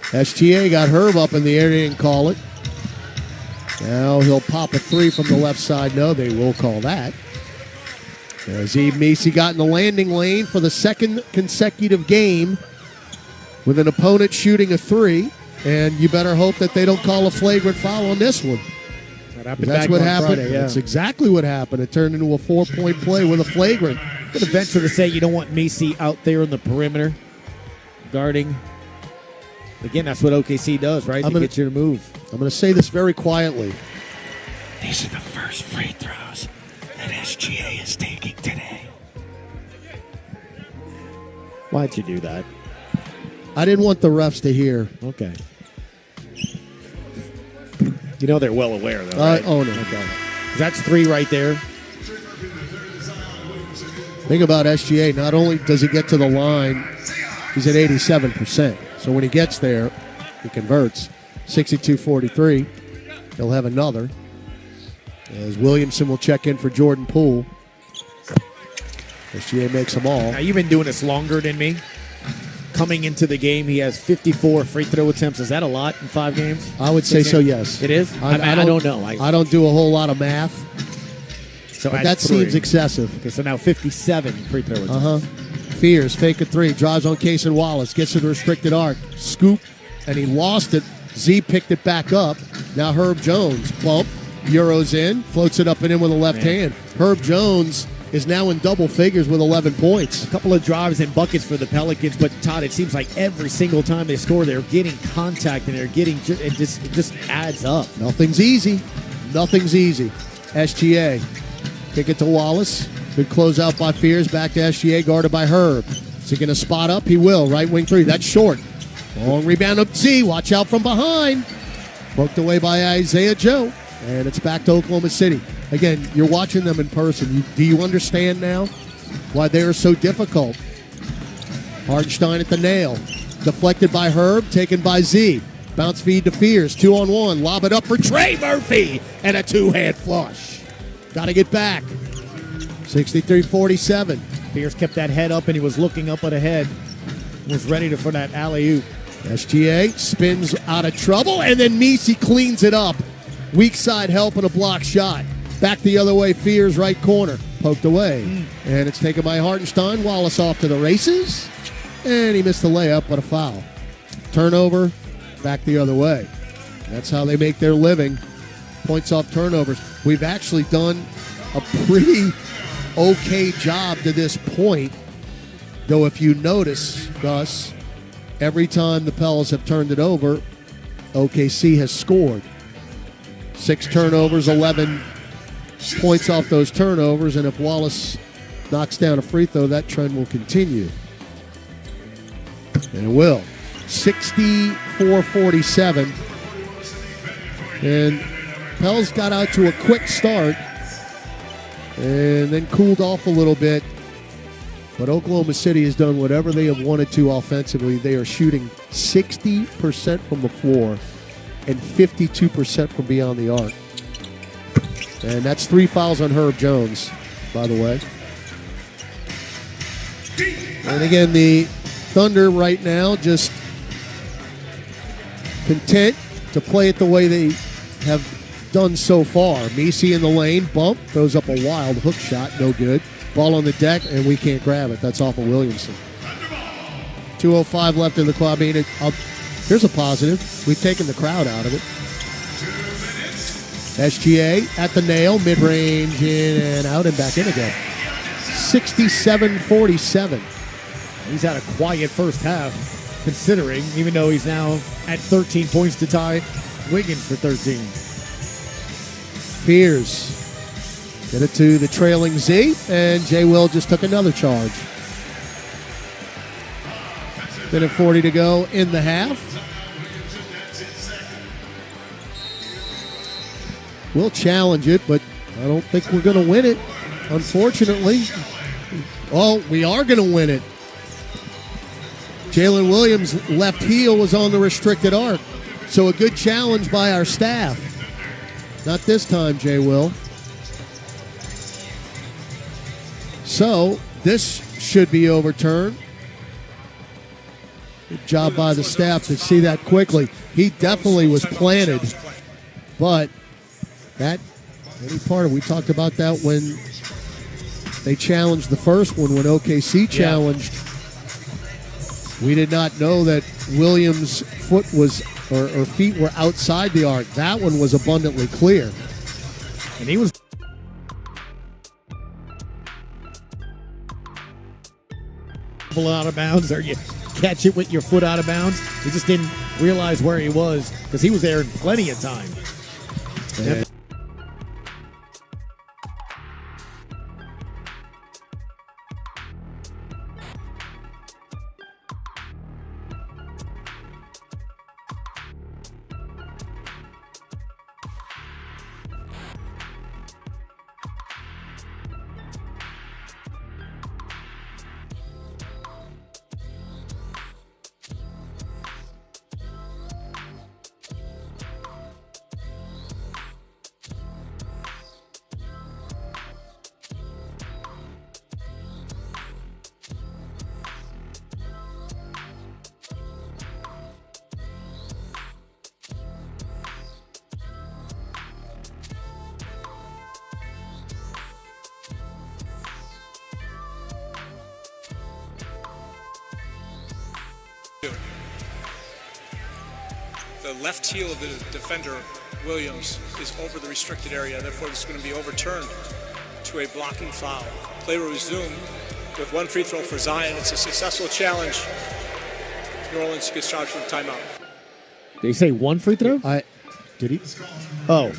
[SPEAKER 1] SGA got Herb up in the air. They didn't call it. Now he'll pop a 3 from the left side. No, they will call that. As Eve Messi got in the landing lane for the second consecutive game with an opponent shooting a 3. And you better hope that they don't call a flagrant foul on this one. That's what happened.
[SPEAKER 2] Friday, yeah.
[SPEAKER 1] That's exactly what happened. It turned into a 4-point play with a flagrant.
[SPEAKER 2] I'm going to venture to say you don't want Messi out there on the perimeter guarding Again, that's what OKC does, right? To get you to move.
[SPEAKER 1] I'm going to say this very quietly.
[SPEAKER 5] These are the first free throws that SGA is taking today.
[SPEAKER 2] Why'd you do that?
[SPEAKER 1] I didn't want the refs to hear.
[SPEAKER 2] Okay. You know they're well aware, though, right?
[SPEAKER 1] Oh, no.
[SPEAKER 2] Okay. That's 3 right there.
[SPEAKER 1] Think about SGA. Not only does he get to the line, he's at 87%. So when he gets there, he converts. 62-43. He'll have another. As Williamson will check in for Jordan Poole. SGA makes them all.
[SPEAKER 2] Now, you've been doing this longer than me. Coming into the game, he has 54 free throw attempts. Is that a lot in 5 games?
[SPEAKER 1] I would say so, yes.
[SPEAKER 2] It is? I don't know.
[SPEAKER 1] I don't do a whole lot of math.
[SPEAKER 2] So
[SPEAKER 1] but that seems excessive.
[SPEAKER 2] Okay, so now 57 free throw attempts.
[SPEAKER 1] Uh-huh. Fears, fake a 3, drives on Case and Wallace, gets to the restricted arc, scoop, and he lost it. Z picked it back up. Now Herb Jones, bump, Euros in, floats it up and in with a left hand. Herb Jones is now in double figures with 11 points.
[SPEAKER 2] A couple of drives and buckets for the Pelicans, but Todd, it seems like every single time they score, they're getting contact and they're getting it just adds up.
[SPEAKER 1] Nothing's easy. Nothing's easy. SGA, kick it to Wallace. Good closeout by Fears. Back to SGA, guarded by Herb. Is he going to spot up? He will. Right wing 3. That's short. Long rebound up Z. Watch out from behind. Poked away by Isaiah Joe. And it's back to Oklahoma City. Again, you're watching them in person. Do you understand now why they are so difficult? Hardenstein at the nail. Deflected by Herb, taken by Z. Bounce feed to Fears. 2-on-1. Lob it up for Trey Murphy. And a 2-hand flush. Got to get back. 63-47.
[SPEAKER 2] Fears kept that head up and he was looking up at the head. Was ready for that alley-oop.
[SPEAKER 1] SGA spins out of trouble, and then Misi cleans it up. Weak side help and a block shot. Back the other way, Fears right corner. Poked away. And it's taken by Hartenstein. Wallace off to the races. And he missed the layup, but a foul. Turnover, back the other way. That's how they make their living. Points off turnovers. We've actually done a pretty okay job to this point. Though if you notice, Gus, every time the Pels have turned it over, OKC has scored. 6 turnovers, 11 points off those turnovers, and if Wallace knocks down a free throw, that trend will continue. And it will. 64-47. And Pels got out to a quick start and then cooled off a little bit. But Oklahoma City has done whatever they have wanted to offensively. They are shooting 60% from the floor and 52% from beyond the arc. And that's 3 fouls on Herb Jones, by the way. And again, the Thunder right now just content to play it the way they have done so far. Misi in the lane, bump, throws up a wild hook shot, no good. Ball on the deck, and we can't grab it. That's off of Williamson. 2:05 left in the clock. I mean, here's a positive. We've taken the crowd out of it. SGA at the nail, mid-range, in and out, and back in again. 67-47.
[SPEAKER 2] He's had a quiet first half, considering, even though he's now at 13 points to tie Wiggins for 13.
[SPEAKER 1] Fears. Get it to the trailing Z, and J. Will just took another charge. Minute 40 to go in the half. We'll challenge it, but I don't think we're going to win it, unfortunately. Oh, we are going to win it. Jalen Williams' left heel was on the restricted arc, so a good challenge by our staff. Not this time, J. Will. So, this should be overturned. Good job by the staff to see that quickly. He definitely was planted, but that, any part of, we talked about that when they challenged the first one, when OKC challenged. We did not know that Williams' foot was, or feet were outside the arc. That one was abundantly clear.
[SPEAKER 2] And he was out of bounds. Are you catch it with your foot out of bounds. He just didn't realize where he was because he was there in plenty of time.
[SPEAKER 1] Yeah.
[SPEAKER 3] The left heel of the defender, Williams, is over the restricted area. Therefore, this is going to be overturned to a blocking foul. Play will resume with one free throw for Zion. It's a successful challenge. New Orleans gets charged with a timeout.
[SPEAKER 2] Did he say one free throw?
[SPEAKER 1] Did he?
[SPEAKER 2] Oh,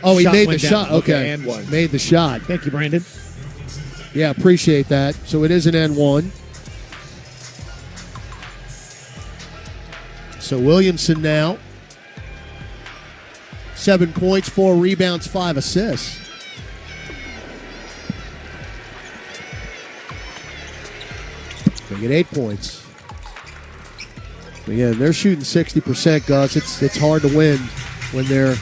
[SPEAKER 1] he
[SPEAKER 2] Shot
[SPEAKER 1] made the
[SPEAKER 2] went
[SPEAKER 1] shot.
[SPEAKER 2] down.
[SPEAKER 1] Okay,
[SPEAKER 2] and one.
[SPEAKER 1] made the shot.
[SPEAKER 2] Thank you, Brandon.
[SPEAKER 1] Yeah, appreciate that. So it is an N1. So Williamson now, 7 points, 4 rebounds, 5 assists. They get 8 points. Again, they're shooting 60%, Gus. It's hard to win when they're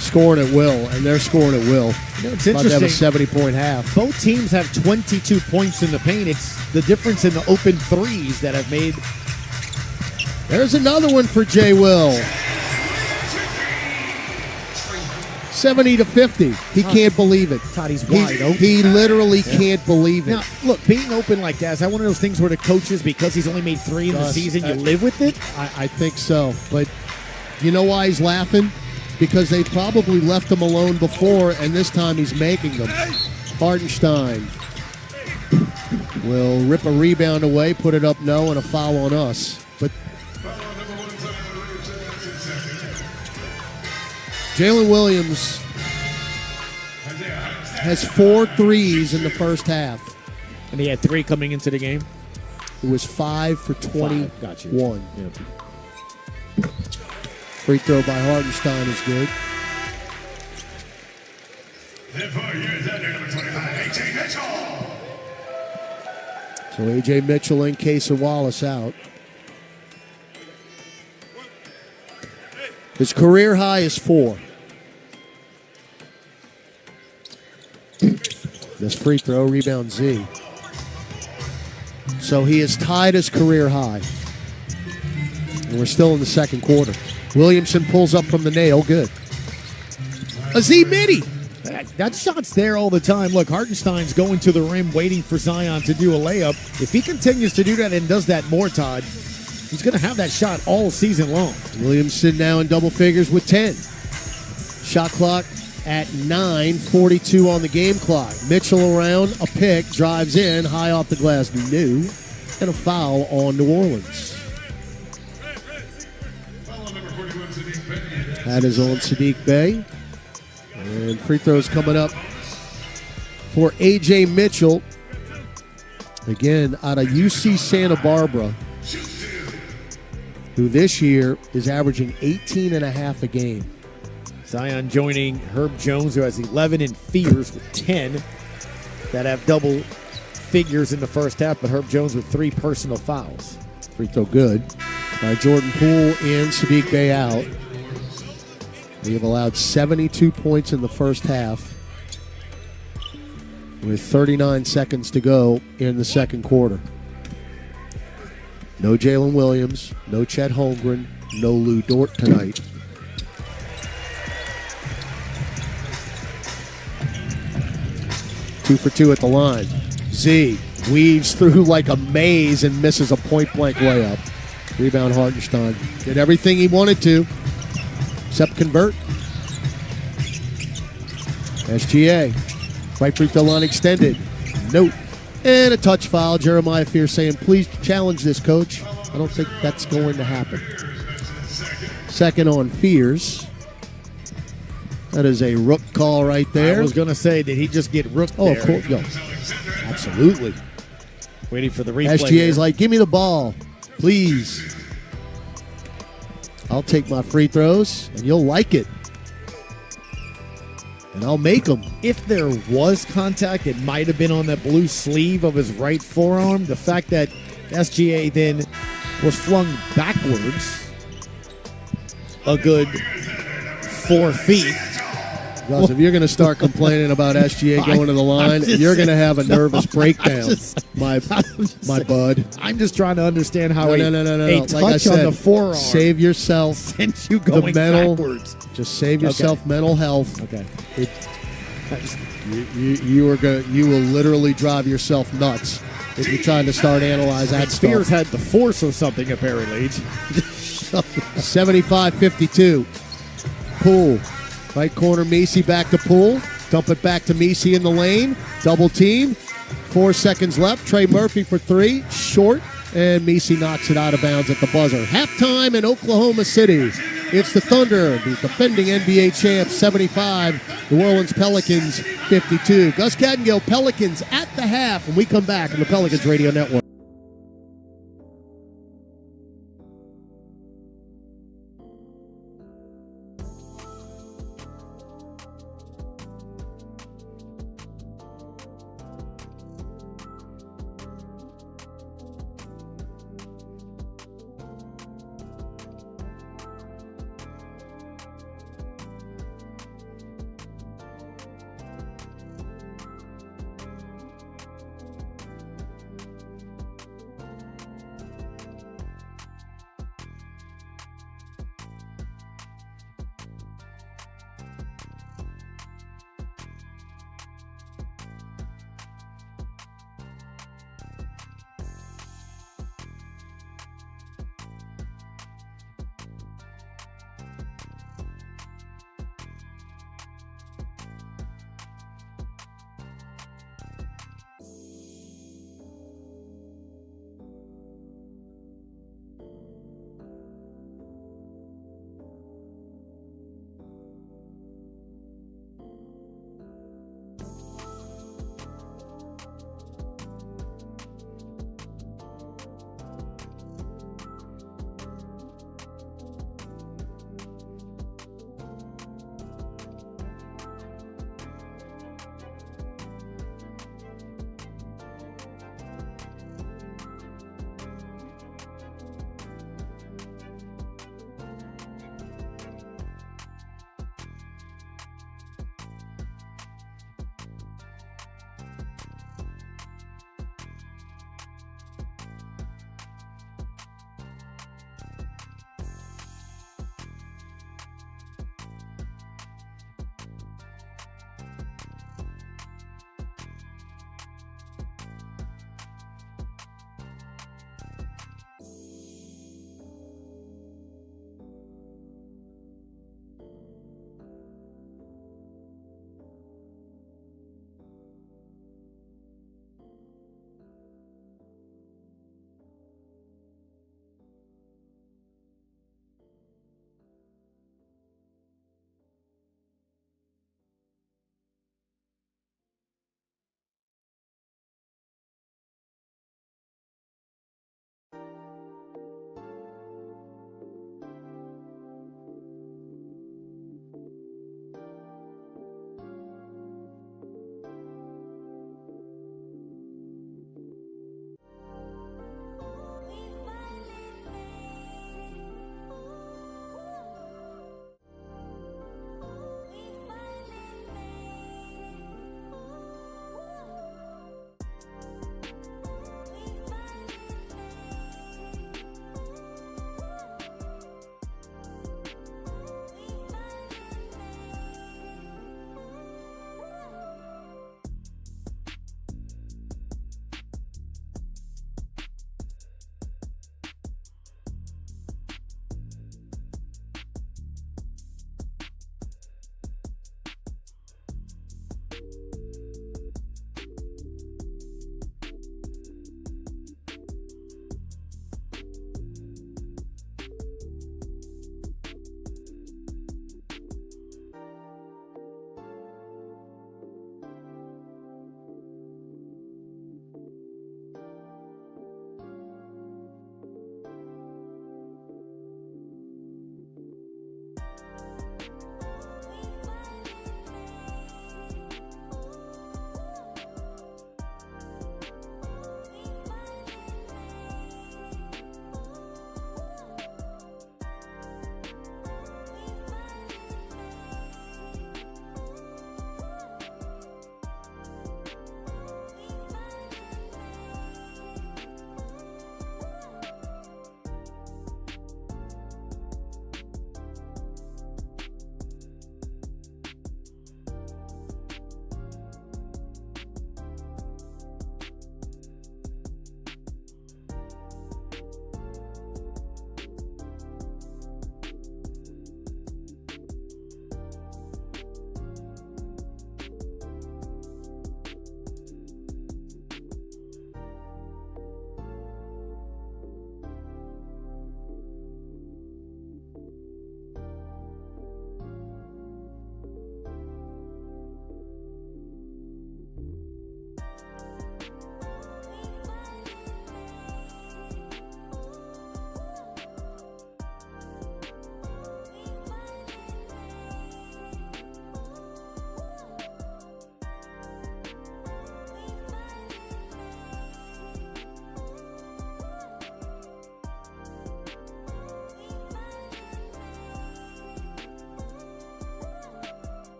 [SPEAKER 1] scoring at will, and they're scoring at will.
[SPEAKER 2] It's
[SPEAKER 1] About to have a
[SPEAKER 2] interesting.
[SPEAKER 1] 70-point half.
[SPEAKER 2] Both teams have 22 points in the paint. It's the difference in the open threes that have made.
[SPEAKER 1] There's another one for Jay Will. 70-50. He can't believe it.
[SPEAKER 2] Todd, he's wide open.
[SPEAKER 1] He literally can't believe it.
[SPEAKER 2] Now, look, being open like that, is that one of those things where the coaches, because he's only made 3 in the
[SPEAKER 1] Gus,
[SPEAKER 2] season, you live with it?
[SPEAKER 1] I think so. But you know why he's laughing? Because they probably left him alone before, and this time he's making them. Hartenstein will rip a rebound away, put it up no, and a foul on us. But Jalen Williams has 4 threes in the first half.
[SPEAKER 2] And he had 3 coming into the game?
[SPEAKER 1] It was 5 for 21.
[SPEAKER 2] Gotcha.
[SPEAKER 1] Free throw by Hartenstein is good. So A.J. Mitchell in, Casey Wallace out. His career high is 4. This free throw, rebound Z. So he is tied his career high. And we're still in the second quarter. Williamson pulls up from the nail, good. A Z midi.
[SPEAKER 2] That shot's there all the time. Look, Hartenstein's going to the rim waiting for Zion to do a layup. If he continues to do that and does that more, Todd, he's going to have that shot all season long.
[SPEAKER 1] Williamson now in double figures with 10. Shot clock at 9:42 on the game clock. Mitchell around, a pick, drives in, high off the glass, new, and a foul on New Orleans. That is on Sadiq Bey. And free throws coming up for A.J. Mitchell. Again, out of UC Santa Barbara, who this year is averaging 18.5 a game.
[SPEAKER 2] Zion joining Herb Jones, who has 11, and Fears with 10 that have double figures in the first half, but Herb Jones with 3 personal fouls.
[SPEAKER 1] Free throw good. Jordan Poole and Sadiq Bey out. We have allowed 72 points in the first half with 39 seconds to go in the second quarter. No Jalen Williams, no Chet Holmgren, no Lou Dort tonight. Two for 2 at the line. Z weaves through like a maze and misses a point-blank layup. Rebound Hartenstein. Did everything he wanted to, except convert. SGA. Right free throw line extended. Nope. And a touch foul. Jeremiah Fear saying, please challenge this, coach. I don't think that's going to happen. Second on Fears. That is a rook call right there.
[SPEAKER 2] I was going to say, did he just get rooked
[SPEAKER 1] Oh,
[SPEAKER 2] there?
[SPEAKER 1] of course. Yo, absolutely.
[SPEAKER 2] Waiting for the replay.
[SPEAKER 1] SGA's like, give me the ball, please. I'll take my free throws, and you'll like it. And I'll make them.
[SPEAKER 2] If there was contact, it might have been on the blue sleeve of his right forearm. The fact that SGA then was flung backwards a good 4 feet.
[SPEAKER 1] Gus, if you're going to start complaining about SGA going to the line, you're going to have a nervous breakdown, my bud.
[SPEAKER 2] I'm just trying to understand how
[SPEAKER 1] No.
[SPEAKER 2] a touch
[SPEAKER 1] Like I said,
[SPEAKER 2] on the forearm
[SPEAKER 1] save yourself
[SPEAKER 2] sends you going backwards.
[SPEAKER 1] Just save yourself mental health.
[SPEAKER 2] Okay.
[SPEAKER 1] You will literally drive yourself nuts if you're trying to start analyze that stuff.
[SPEAKER 2] Spears had the force of something, apparently.
[SPEAKER 1] 75-52. Poole. Right corner, Messi back to Poole. Dump it back to Messi in the lane. Double team. 4 seconds left. Trey Murphy for 3. Short. And Messi knocks it out of bounds at the buzzer. Halftime in Oklahoma City. It's the Thunder, the defending NBA champs, 75. The Orleans Pelicans, 52. Gus Caddengill, Pelicans at the half. When we come back on the Pelicans Radio Network.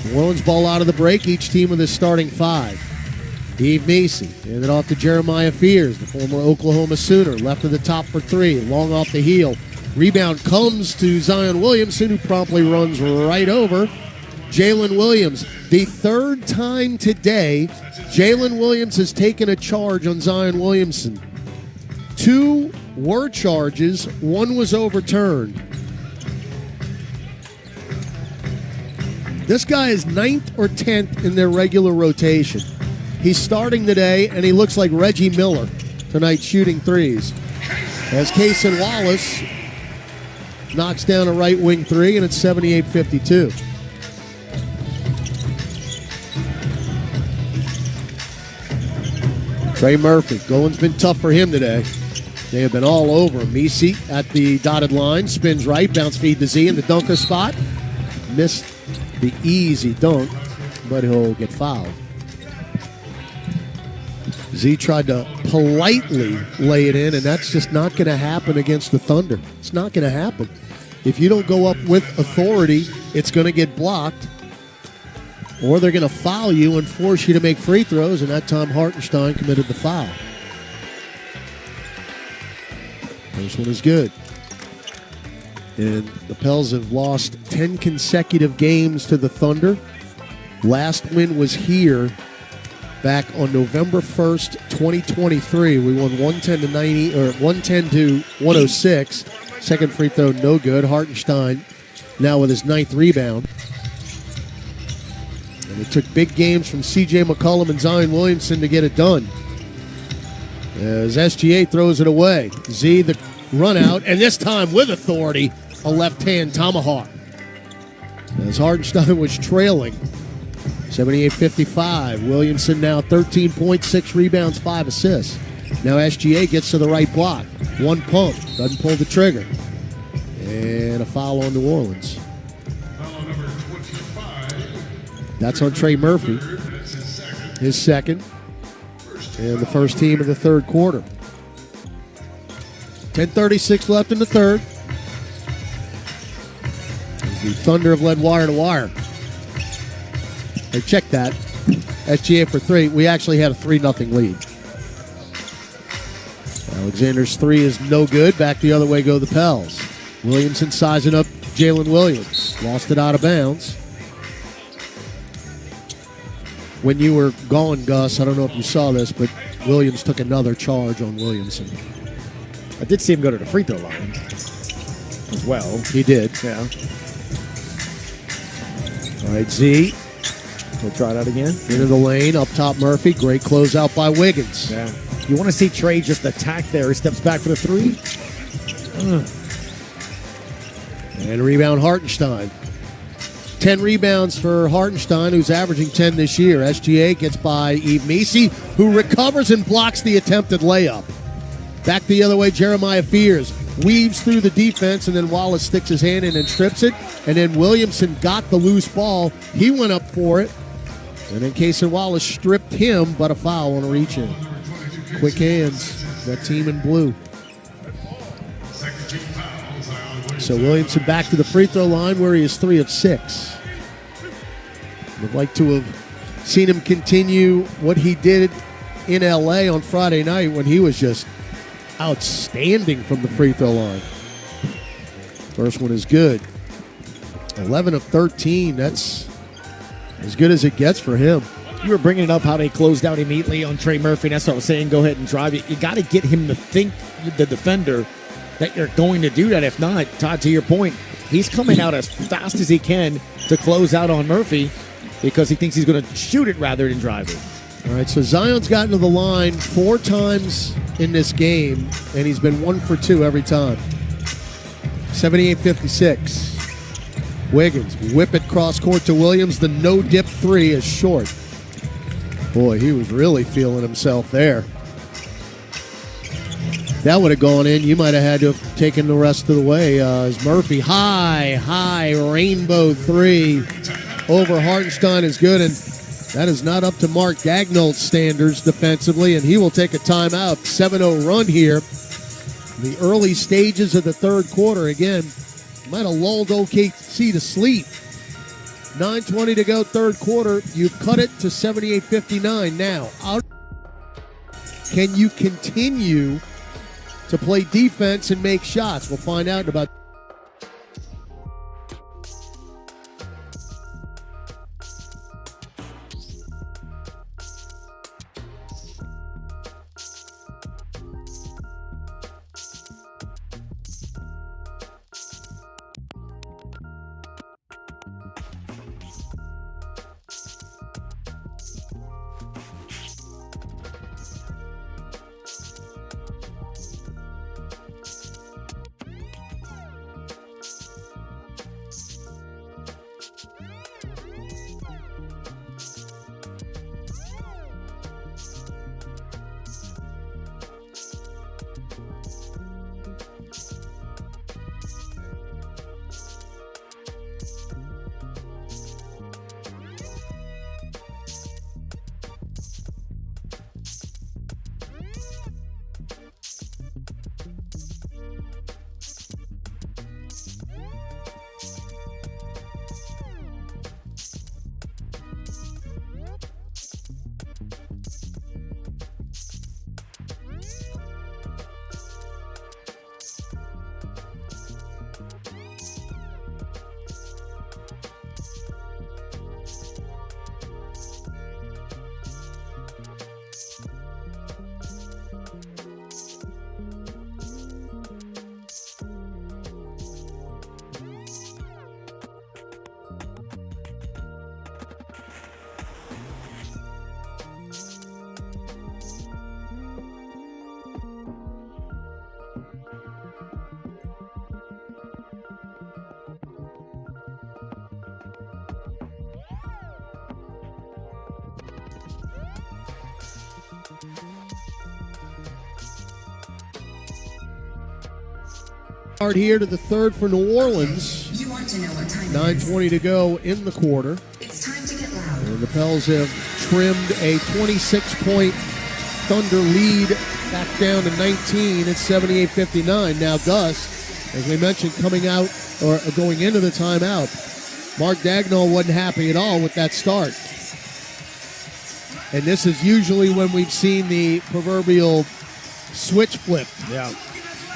[SPEAKER 1] New Orleans ball out of the break, each team with his starting five. Eve Macy, and then off to Jeremiah Fears, the former Oklahoma Sooner, left of the top for three, long off the heel. Rebound comes to Zion Williamson, who promptly runs right over Jalen Williams. The third time today, Jalen Williams has taken a charge on Zion Williamson. 2 were charges, 1 was overturned. This guy is 9th or 10th in their regular rotation. He's starting today, and he looks like Reggie Miller tonight shooting threes. As Cason Wallace knocks down a right wing three, and it's 78-52. Trey Murphy, going's been tough for him today. They have been all over him. Macy at the dotted line, spins right, bounce feed to Z in the dunker spot. Missed the easy dunk, but he'll get fouled. Z tried to politely lay it in, and that's just not going to happen against the Thunder. It's not going to happen. If you don't go up with authority, it's going to get blocked, or they're going to foul you and force you to make free throws, and that time Hartenstein committed the foul. First one is good. And the Pels have lost 10 consecutive games to the Thunder. Last win was here back on November 1st, 2023. We won 110 to 106. Second free throw, no good. Hartenstein now with his 9th rebound. And it took big games from C.J. McCollum and Zion Williamson to get it done. As SGA throws it away. Z, the run out, and this time with authority, a left-hand tomahawk. As Hartenstein was trailing, 78-55. Williamson now 13 points, 6 rebounds, 5 assists. Now SGA gets to the right block. One pump, doesn't pull the trigger. And a foul on New Orleans. That's on Trey Murphy. His second. And the first team of the third quarter. 10:36 left in the third. As the Thunder have led wire to wire. Hey, check that. SGA for 3. We actually had a 3-0 lead. Alexander's 3 is no good. Back the other way go the Pels. Williamson sizing up Jalen Williams. Lost it out of bounds. When you were gone, Gus, I don't know if you saw this, but Williams took another charge on Williamson.
[SPEAKER 2] I did see him go to the free throw line as well.
[SPEAKER 1] He did.
[SPEAKER 2] Yeah.
[SPEAKER 1] All right, Z.
[SPEAKER 2] We'll try that again.
[SPEAKER 1] Into the lane, up top Murphy. Great closeout by Wiggins.
[SPEAKER 2] Yeah. You want to see Trey just attack there. He steps back for the 3.
[SPEAKER 1] And rebound Hartenstein. 10 rebounds for Hartenstein, who's averaging 10 this year. SGA gets by Eve Macy, who recovers and blocks the attempted layup. Back the other way, Jeremiah Fears weaves through the defense, and then Wallace sticks his hand in and trips it. And then Williamson got the loose ball. He went up for it. And then Cason Wallace stripped him, but a foul on a reach-in. Quick hands, that team in blue. So Williamson back to the free throw line where he is 3 of 6. Would like to have seen him continue what he did in L.A. on Friday night when he was just outstanding from the free throw line. First one is good. 11 of 13. That's as good as it gets for him.
[SPEAKER 2] You were bringing up how they closed out immediately on Trey Murphy. That's what I was saying. Go ahead and drive it. You got to get him to think, the defender, that you're going to do that. If not, Todd, to your point, he's coming out as fast as he can to close out on Murphy because he thinks he's going to shoot it rather than drive it.
[SPEAKER 1] All right, so Zion's gotten to the line 4 times in this game, and he's been 1 for 2 every time. 78-56. Wiggins, whip it cross court to Williams. The no-dip 3 is short. Boy, he was really feeling himself there. That would have gone in. You might have had to have taken the rest of the way. As Murphy, high rainbow 3 over Hartenstein is good, and that is not up to Mark Dagnall's standards defensively, and he will take a timeout. 7-0 run here. In the early stages of the third quarter. Again, might have lulled OKC to sleep. 9:20 to go, third quarter. You've cut it to 78-59. Now, can you continue to play defense and make shots? We'll find out in about. Start here to the third for New Orleans.
[SPEAKER 6] You want to know what time
[SPEAKER 1] 9:20 to go in the quarter.
[SPEAKER 6] It's time to get loud.
[SPEAKER 1] And the Pels have trimmed a 26-point Thunder lead back down to 19 at 78-59. Now Gus, as we mentioned, coming out or going into the timeout, Mark Dagnall wasn't happy at all with that start. And this is usually when we've seen the proverbial switch flip.
[SPEAKER 2] Yeah.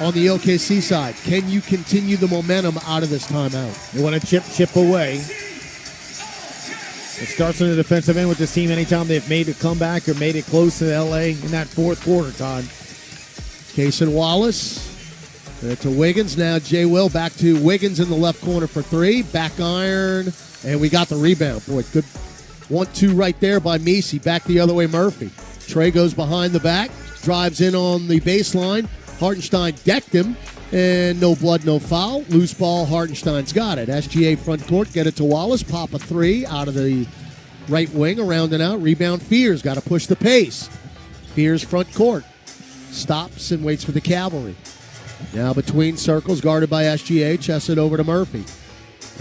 [SPEAKER 1] On the OKC side, can you continue the momentum out of this timeout?
[SPEAKER 2] You want to chip away. It starts on the defensive end with this team anytime they've made a comeback or made it close to LA in that fourth quarter time.
[SPEAKER 1] Case and Wallace to Wiggins. Now Jay Will back to Wiggins in the left corner for three. Back iron, and we got the rebound. Boy, good 1-2 right there by Messi. Back the other way, Murphy. Trey goes behind the back, drives in on the baseline. Hartenstein decked him, and no blood, no foul. Loose ball, Hartenstein's got it. SGA front court, get it to Wallace. Pop a three out of the right wing, around and out. Rebound, Fears, got to push the pace. Fears front court. Stops and waits for the cavalry. Now between circles, guarded by SGA. Chests it over to Murphy.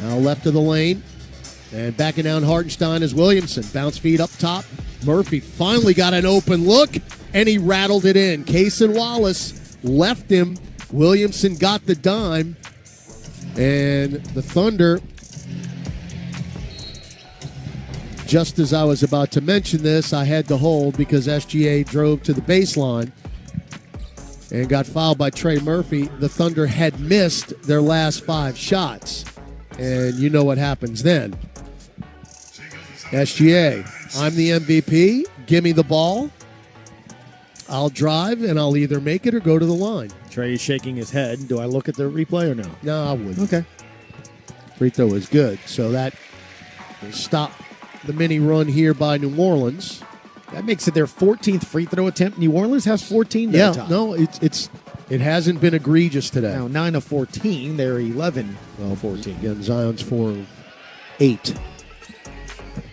[SPEAKER 1] Now left of the lane. And backing down Hartenstein is Williamson. Bounce feed up top. Murphy finally got an open look, and he rattled it in. Case and Wallace left him. Williamson got the dime, and the Thunder, just as I was about to mention this, I had to hold because SGA drove to the baseline and got fouled by Trey Murphy. The Thunder had missed their last 5 shots, and you know what happens then. SGA, I'm the MVP, give me the ball. I'll drive, and I'll either make it or go to the line.
[SPEAKER 2] Trey is shaking his head. Do I look at the replay or no?
[SPEAKER 1] No, I wouldn't.
[SPEAKER 2] Okay.
[SPEAKER 1] Free throw is good. So that will stop the mini run here by New Orleans.
[SPEAKER 2] That makes it their 14th free throw attempt. New Orleans has 14.
[SPEAKER 1] Yeah, no, it hasn't been egregious today.
[SPEAKER 2] Now 9 of 14. They're 11 of 14.
[SPEAKER 1] Again, Zion's 4 of 8.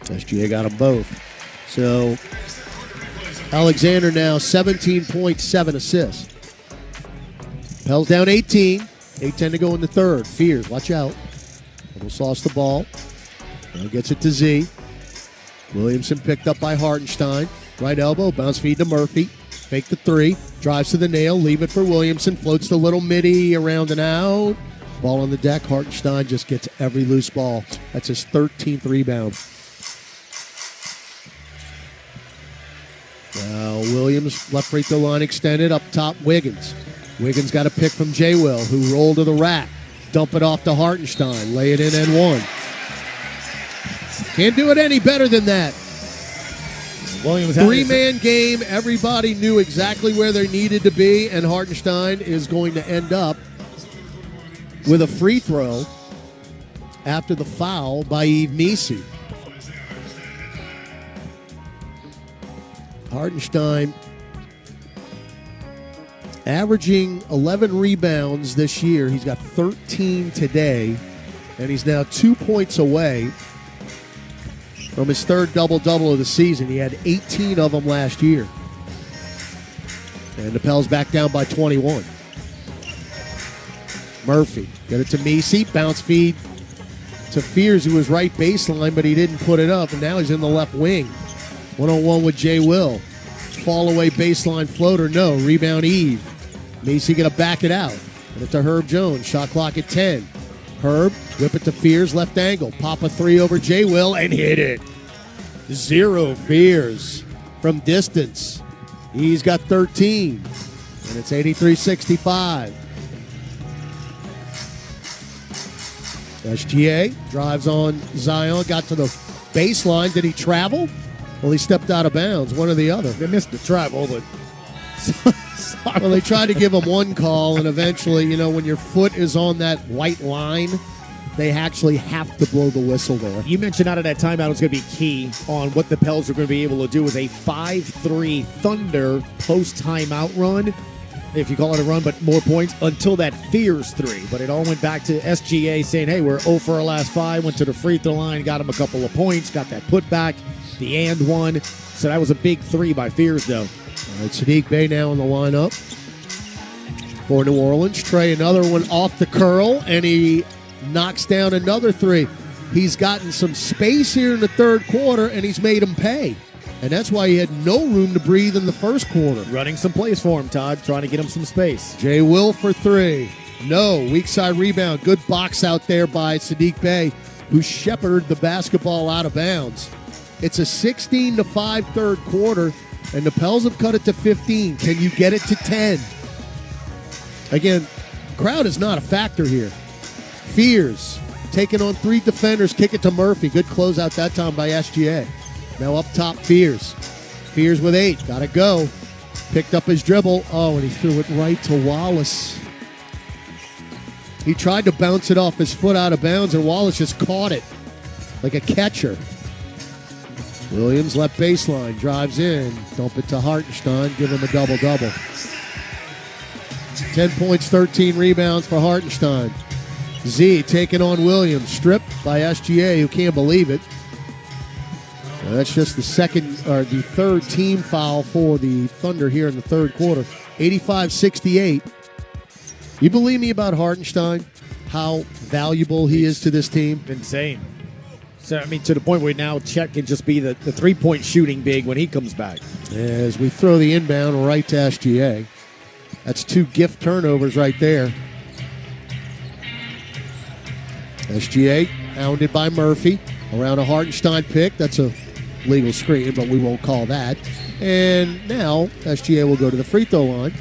[SPEAKER 1] SGA got them both. So Alexander now 17.7 assists. Pels down 18. 8:10 to go in the third. Fears, watch out. Little sauce the ball. Now gets it to Z. Williamson picked up by Hartenstein. Right elbow, bounce feed to Murphy. Fake the three. Drives to the nail. Leave it for Williamson. Floats the little midi around and out. Ball on the deck. Hartenstein just gets every loose ball. That's his 13th rebound. Now Williams, left free throw line extended. Up top, Wiggins. Wiggins got a pick from J. Will, who rolled to the rack. Dump it off to Hartenstein. Lay it in and one. Can't do it any better than that.
[SPEAKER 2] Williams
[SPEAKER 1] Three-man game. Everybody knew exactly where they needed to be, and Hartenstein is going to end up with a free throw after the foul by Yves Missi. Hartenstein averaging 11 rebounds this year. He's got 13 today, and he's now 2 points away from his third double-double of the season. He had 18 of them last year. And the Pels back down by 21. Murphy, get it to Missi, bounce feed to Fears, who was right baseline, but he didn't put it up, and now he's in the left wing. One-on-one with J. Will. Fall away baseline floater, no. Rebound Eve. Missi gonna back it out. Get it to Herb Jones. Shot clock at 10. Herb, whip it to Fears, left angle. Pop a three over J. Will and hit it. 0 Fears from distance. He's got 13. And it's 83-65. SGA drives on Zion, got to the baseline. Did he travel? Well, he stepped out of bounds, one or the other.
[SPEAKER 2] They missed the travel, but...
[SPEAKER 1] Well, they tried to give him one call, and eventually, you know, when your foot is on that white line, they actually have to blow the whistle there.
[SPEAKER 2] You mentioned out of that timeout it's going to be key on what the Pels are going to be able to do is a 5-3 Thunder post-timeout run, if you call it a run, but more points, until that Fears 3. But it all went back to SGA saying, hey, we're 0 for our last 5, went to the free throw line, got him a couple of points, got that putback, the and one. So that was a big 3 by Fears, though.
[SPEAKER 1] All right, Sadiq Bey now in the lineup for New Orleans. Trey, another one off the curl, and he knocks down another 3. He's gotten some space here in the third quarter, and he's made him pay. And that's why he had no room to breathe in the first quarter.
[SPEAKER 2] Running some plays for him, Todd, trying to get him some space.
[SPEAKER 1] J. Will for 3. No, weak side rebound. Good box out there by Sadiq Bey, who shepherded the basketball out of bounds. It's a 16-5 third quarter, and the Pels have cut it to 15. Can you get it to 10? Again, crowd is not a factor here. Fears taking on 3 defenders, kick it to Murphy. Good closeout that time by SGA. Now up top, Fears. Fears with 8. Got to go. Picked up his dribble. Oh, and he threw it right to Wallace. He tried to bounce it off his foot out of bounds, and Wallace just caught it like a catcher. Williams left baseline, drives in. Dump it to Hartenstein. Give him a double-double. 10 points, 13 rebounds for Hartenstein. Z taking on Williams. Stripped by SGA, who can't believe it. Now that's just the third team foul for the Thunder here in the third quarter. 85-68. You believe me about Hartenstein? How valuable he is to this team?
[SPEAKER 2] Insane. So, I mean, to the point where now Chet can just be the three-point shooting big when he comes back.
[SPEAKER 1] As we throw the inbound right to SGA. That's 2 gift turnovers right there. SGA hounded by Murphy. Around a Hartenstein pick. That's a legal screen, but we won't call that. And now SGA will go to the free throw line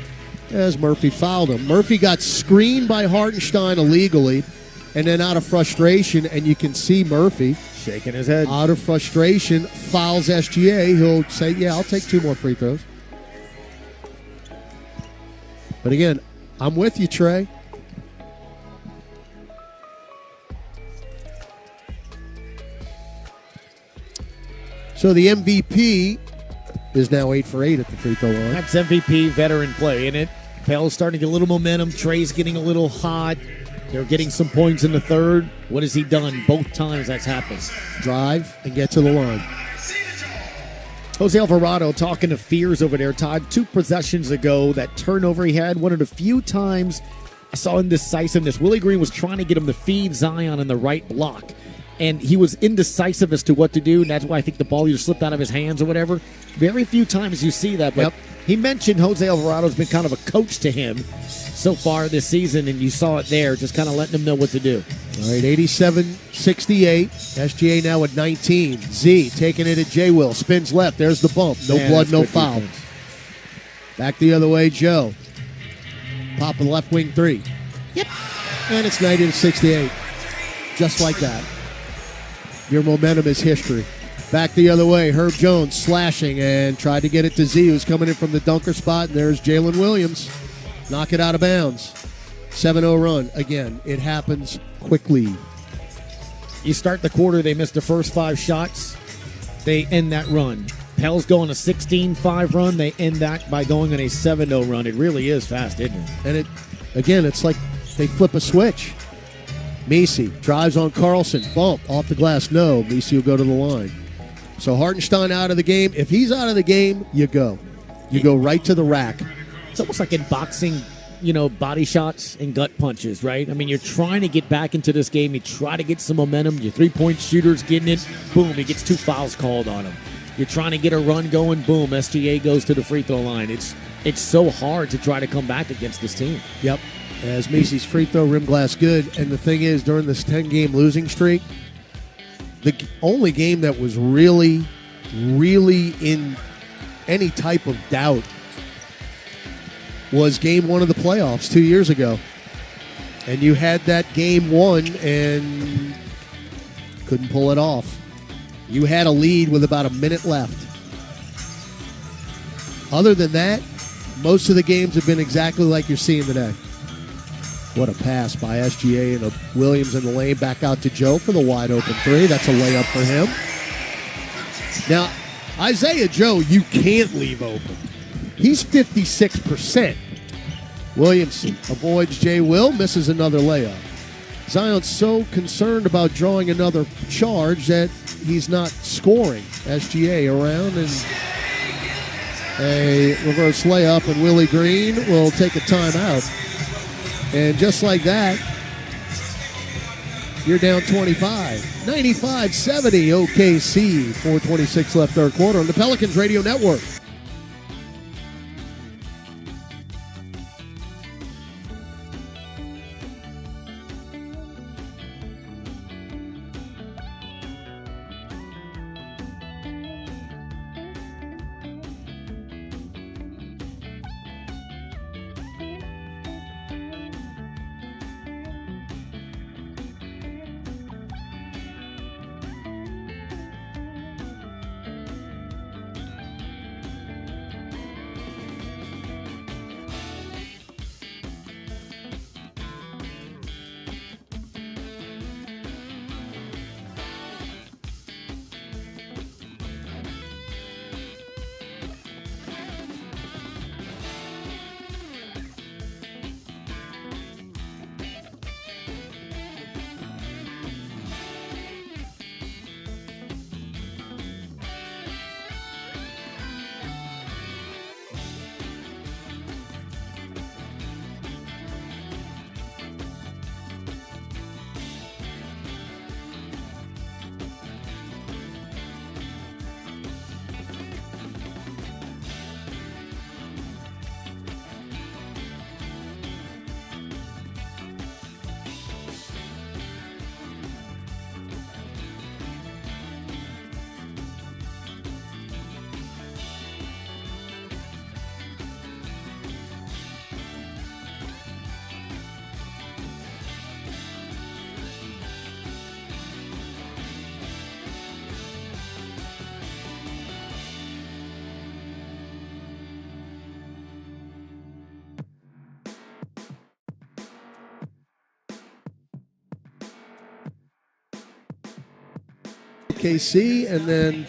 [SPEAKER 1] as Murphy fouled him. Murphy got screened by Hartenstein illegally, and then out of frustration, and you can see Murphy
[SPEAKER 2] shaking his head.
[SPEAKER 1] Out of frustration, fouls SGA. He'll say, yeah, I'll take 2 more free throws. But again, I'm with you, Trey. So the MVP is now 8 for 8 at the free throw line.
[SPEAKER 2] That's MVP veteran play, isn't it? Pell's starting to get a little momentum. Trey's getting a little hot. They're getting some points in the third. What has he done both times that's happened?
[SPEAKER 1] Drive and get to the line.
[SPEAKER 2] Jose Alvarado talking to Fears over there, Todd. 2 possessions ago, that turnover he had, one of the few times I saw indecisiveness. Willie Green was trying to get him to feed Zion in the right block, and he was indecisive as to what to do, and that's why I think the ball either slipped out of his hands or whatever. Very few times you see that, but He mentioned Jose Alvarado's been kind of a coach to him so far this season, and you saw it there, just kind of letting him know what to do.
[SPEAKER 1] All right, 87-68. SGA now at 19. Z taking it at J-Will. Spins left. There's the bump. No blood, no foul.
[SPEAKER 2] Defense.
[SPEAKER 1] Back the other way, Joe. Pop a left wing three. Yep. And it's 90-68. Just like that. Your momentum is history. Back the other way, Herb Jones slashing and tried to get it to Z, who's coming in from the dunker spot. And there's Jalen Williams. Knock it out of bounds. 7-0 run. Again, it happens quickly.
[SPEAKER 2] You start the quarter, they miss the first 5 shots. They end that run. Pels go on a 16-5 run. They end that by going on a 7-0 run. It really is fast, isn't it?
[SPEAKER 1] And it's like they flip a switch. Messi drives on Carlson. Bump. Off the glass. No. Messi will go to the line. So Hartenstein out of the game. If he's out of the game, you go. You go right to the rack.
[SPEAKER 2] It's almost like in boxing, body shots and gut punches, right? I mean, you're trying to get back into this game. You try to get some momentum. Your three-point shooter's getting it. Boom, he gets 2 fouls called on him. You're trying to get a run going. Boom, SGA goes to the free throw line. It's so hard to try to come back against this team.
[SPEAKER 1] Yep. As Messi's free throw, rim glass good. And the thing is, during this 10-game losing streak, the only game that was really, really in any type of doubt was game 1 of the playoffs 2 years ago. And you had that game 1 and couldn't pull it off. You had a lead with about a minute left. Other than that, most of the games have been exactly like you're seeing today. What a pass by SGA and a Williams in the lane. Back out to Joe for the wide open 3. That's a layup for him. Now, Isaiah Joe, you can't leave open. He's 56%. Williamson avoids J. Will, misses another layup. Zion's so concerned about drawing another charge that he's not scoring. SGA around and a reverse layup, and Willie Green will take a timeout. And just like that, you're down 25. 95-70 OKC. 4:26 left third quarter on the Pelicans Radio Network. KC, and then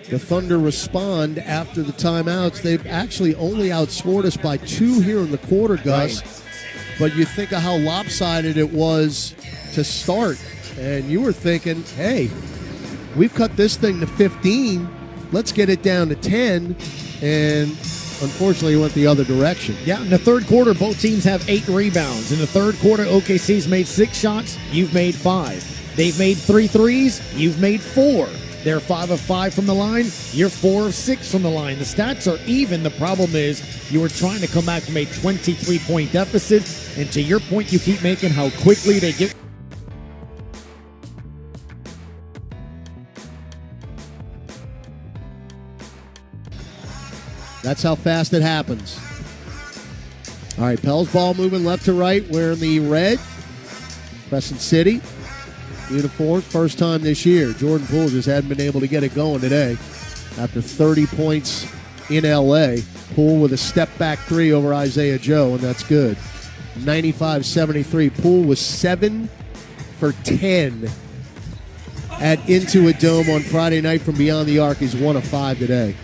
[SPEAKER 1] the Thunder respond after the timeouts. They've actually only outscored us by 2 here in the quarter, Gus. Right. But you think of how lopsided it was to start, and you were thinking, hey, we've cut this thing to 15. Let's get it down to 10, and unfortunately it went the other direction.
[SPEAKER 2] Yeah, in the third quarter, both teams have 8 rebounds. In the third quarter, OKC's made 6 shots. You've made 5. They've made 3 threes. You've made 4. They're 5 of 5 from the line. You're 4 of 6 from the line. The stats are even. The problem is you were trying to come back from a 23-point deficit. And to your point you keep making, how quickly they get.
[SPEAKER 1] That's how fast it happens. All right, Pels ball moving left to right. Wearing the red Crescent City uniforms. First time this year. Jordan Poole just hadn't been able to get it going today. After 30 points in L.A., Poole with a step-back three over Isaiah Joe, and that's good. 95-73. Poole was 7 for 10 at Into a Dome on Friday night from beyond the arc. He's 1 of 5 today.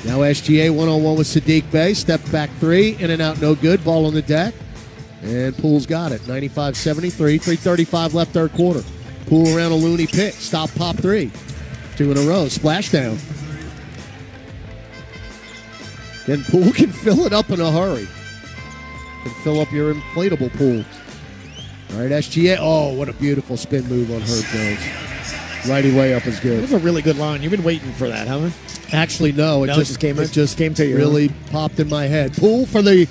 [SPEAKER 1] Now SGA one-on-one with Sadiq Bey. Step back three. In and out, no good. Ball on the deck. And Poole's got it. 95-73. 3:35 left third quarter. Poole around a Looney pick. Stop, pop three. 2 in a row. Splash down. Then Poole can fill it up in a hurry. Can fill up your inflatable pool. All right, SGA. Oh, what a beautiful spin move on Herb Jones. Righty way up is good.
[SPEAKER 2] That was a really good line. You've been waiting for that, haven't you?
[SPEAKER 1] Actually, no. It just
[SPEAKER 2] came to you.
[SPEAKER 1] Really popped in my head. Poole for the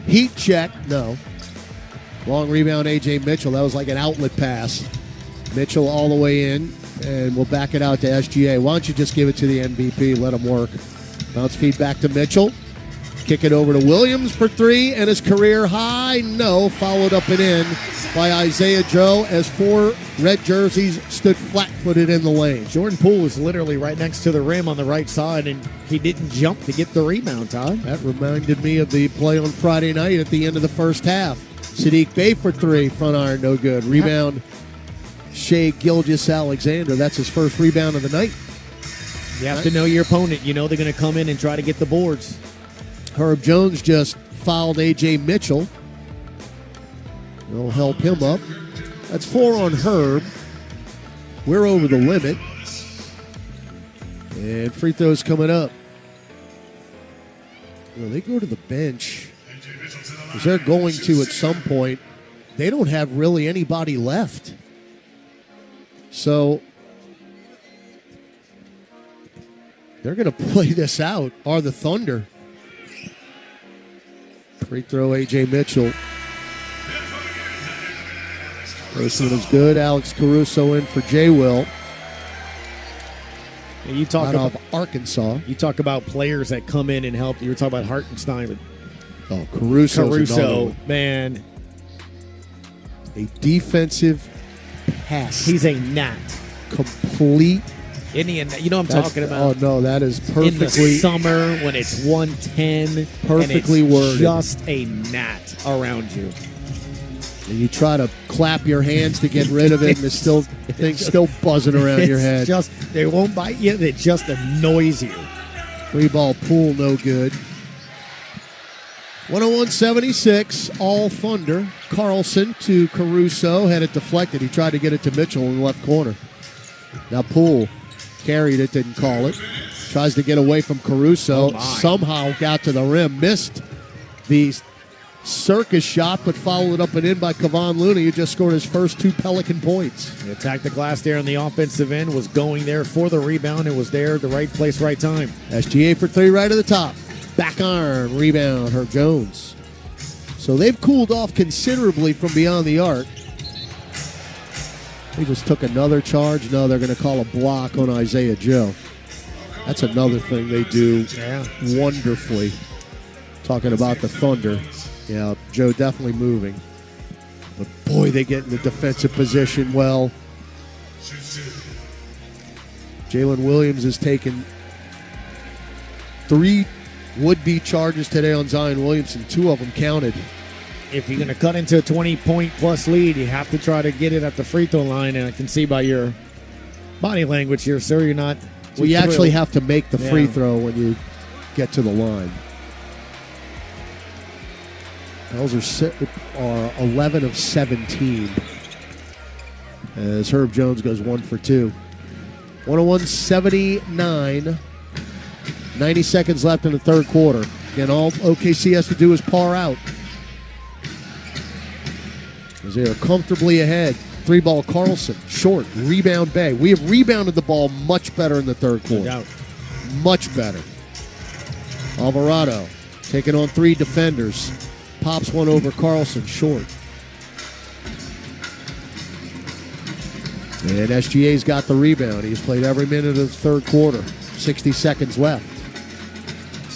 [SPEAKER 1] heat check. No. Long rebound, A.J. Mitchell. That was like an outlet pass. Mitchell all the way in, and we'll back it out to SGA. Why don't you just give it to the MVP? Let him work. Bounce feed back to Mitchell. Kick it over to Williams for three, and his career high. No. Followed up and in by Isaiah Joe as 4 red jerseys stood flat-footed in the lane.
[SPEAKER 2] Jordan Poole was literally right next to the rim on the right side, and he didn't jump to get the rebound, Todd.
[SPEAKER 1] That reminded me of the play on Friday night at the end of the first half. Sadiq Bey for three, front iron, no good. Rebound, Shai Gilgeous-Alexander. That's his first rebound of the night.
[SPEAKER 2] You have to know your opponent. You know they're going to come in and try to get the boards.
[SPEAKER 1] Herb Jones just fouled A.J. Mitchell. It'll help him up. That's 4 on Herb. We're over the limit. And free throws coming up. Well, they go to the bench. Because they're going to at some point. They don't have really anybody left. So they're going to play this out. Are the Thunder. Free throw, A.J. Mitchell. First one is good. Alex Caruso in for J. Will.
[SPEAKER 2] And you talk
[SPEAKER 1] about Arkansas.
[SPEAKER 2] You talk about players that come in and help. You were talking about Hartenstein. But
[SPEAKER 1] Caruso,
[SPEAKER 2] man.
[SPEAKER 1] A defensive pass.
[SPEAKER 2] He's a gnat.
[SPEAKER 1] Complete.
[SPEAKER 2] You know what I'm talking about?
[SPEAKER 1] Oh, no, that is perfectly.
[SPEAKER 2] In the summer when it's 110.
[SPEAKER 1] Perfectly
[SPEAKER 2] and it's
[SPEAKER 1] worded.
[SPEAKER 2] Just a gnat around you.
[SPEAKER 1] And you try to clap your hands to get rid of it, and things still buzzing around your head.
[SPEAKER 2] They won't bite you. They just annoys you.
[SPEAKER 1] Free ball Poole, no good. 101-76, all Thunder. Carlson to Caruso, had it deflected. He tried to get it to Mitchell in the left corner. Now Poole carried it, didn't call it. Tries to get away from Caruso. Somehow got to the rim. Missed the circus shot, but followed up and in by Kevon Looney, who just scored his first 2 Pelican points.
[SPEAKER 2] He attacked the glass there on the offensive end, was going there for the rebound, and was there at the right place, right time.
[SPEAKER 1] SGA for 3 right at the top. Back iron, rebound, Herb Jones. So they've cooled off considerably from beyond the arc. They just took another charge. No, they're going to call a block on Isaiah Joe. That's another thing they do wonderfully. Talking about the Thunder. Yeah, Joe definitely moving. But boy, they get in the defensive position well. Jalen Williams has taken 3 would-be charges today on Zion Williamson. 2 of them counted.
[SPEAKER 2] If you're going to cut into a 20-point-plus lead, you have to try to get it at the free throw line, and I can see by your body language here, sir, you're not
[SPEAKER 1] Well, you actually have to make the free throw when you get to the line. Pels are 11 of 17 as Herb Jones goes 1 for 2. 101-79. 90 seconds left in the third quarter. Again, all OKC has to do is par out, as they are comfortably ahead. Three ball Carlson, short, rebound Bay. We have rebounded the ball much better in the third quarter.
[SPEAKER 2] No doubt.
[SPEAKER 1] Much better. Alvarado taking on three defenders. Pops one over Carlson, short. And SGA's got the rebound. He's played every minute of the third quarter. 60 seconds left.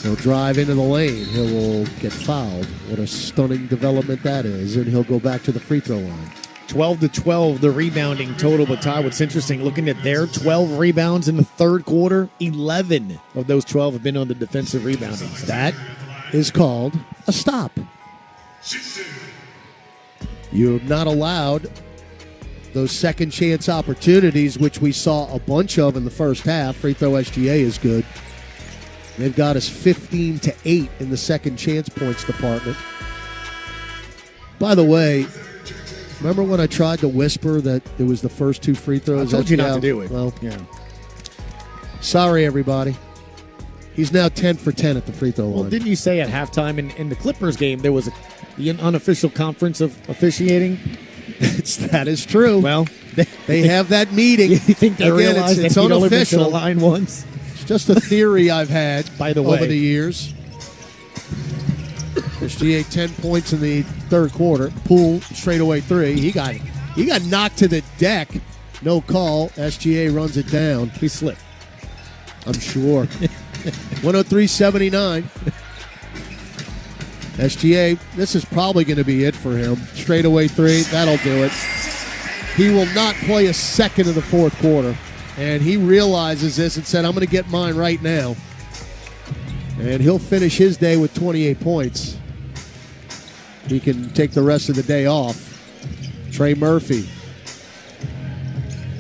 [SPEAKER 1] He'll drive into the lane. He will get fouled. What a stunning development that is. And he'll go back to the free throw line.
[SPEAKER 2] 12-12, the rebounding total. But Ty, what's interesting, looking at their 12 rebounds in the third quarter, 11 of those 12 have been on the defensive rebounding.
[SPEAKER 1] That is called a stop. You're not allowed those second chance opportunities, which we saw a bunch of in the first half. Free throw SGA is good. They've got us 15-8 in the second chance points department. By the way, remember when I tried to whisper that it was the first two free throws?
[SPEAKER 2] I told you not to do it.
[SPEAKER 1] Well,
[SPEAKER 2] yeah.
[SPEAKER 1] Sorry, everybody. He's now 10 for 10 at the free throw line.
[SPEAKER 2] Well, didn't you say at halftime in the Clippers game there was the unofficial conference of officiating?
[SPEAKER 1] That is true.
[SPEAKER 2] Well,
[SPEAKER 1] they have that meeting.
[SPEAKER 2] You think they realize
[SPEAKER 1] it's
[SPEAKER 2] that he'd only been to the
[SPEAKER 1] unofficial.
[SPEAKER 2] line once?
[SPEAKER 1] It's just a theory I've had
[SPEAKER 2] By the way,
[SPEAKER 1] over the years. SGA 10 points in the third quarter. Poole straightaway three. He got knocked to the deck. No call. SGA runs it down.
[SPEAKER 2] He slipped.
[SPEAKER 1] I'm sure. 103-79. SGA, this is probably going to be it for him. Straightaway three, that'll do it. He will not play a second of the fourth quarter. And he realizes this and said, I'm going to get mine right now. And he'll finish his day with 28 points. He can take the rest of the day off. Trey Murphy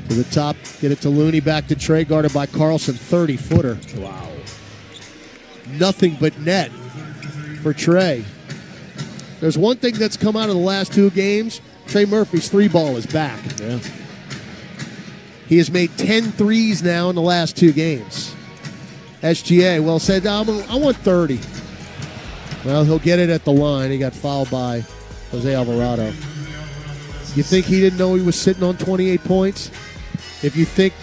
[SPEAKER 1] to the top. Get it to Looney, back to Trey, guarded by Carlson. 30-footer.
[SPEAKER 2] Wow.
[SPEAKER 1] Nothing but net for Trey. There's one thing that's come out of the last two games. Trey Murphy's three ball is back.
[SPEAKER 2] Yeah.
[SPEAKER 1] He has made 10 threes now in the last two games. SGA, well, said, I want 30. Well, he'll get it at the line. He got fouled by Jose Alvarado. You think he didn't know he was sitting on 28 points? If you think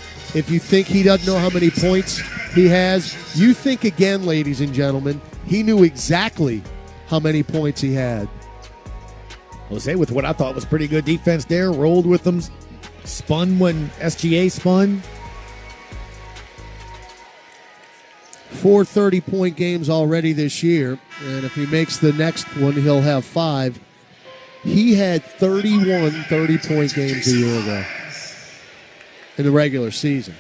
[SPEAKER 1] he doesn't know how many points he has, you think again, ladies and gentlemen, he knew exactly how many points he had.
[SPEAKER 2] Jose, with what I thought was pretty good defense there, rolled with them, spun when SGA spun.
[SPEAKER 1] 4 30-point games already this year, and if he makes the next one, he'll have 5. He had 31 30-point games a year ago in the regular season.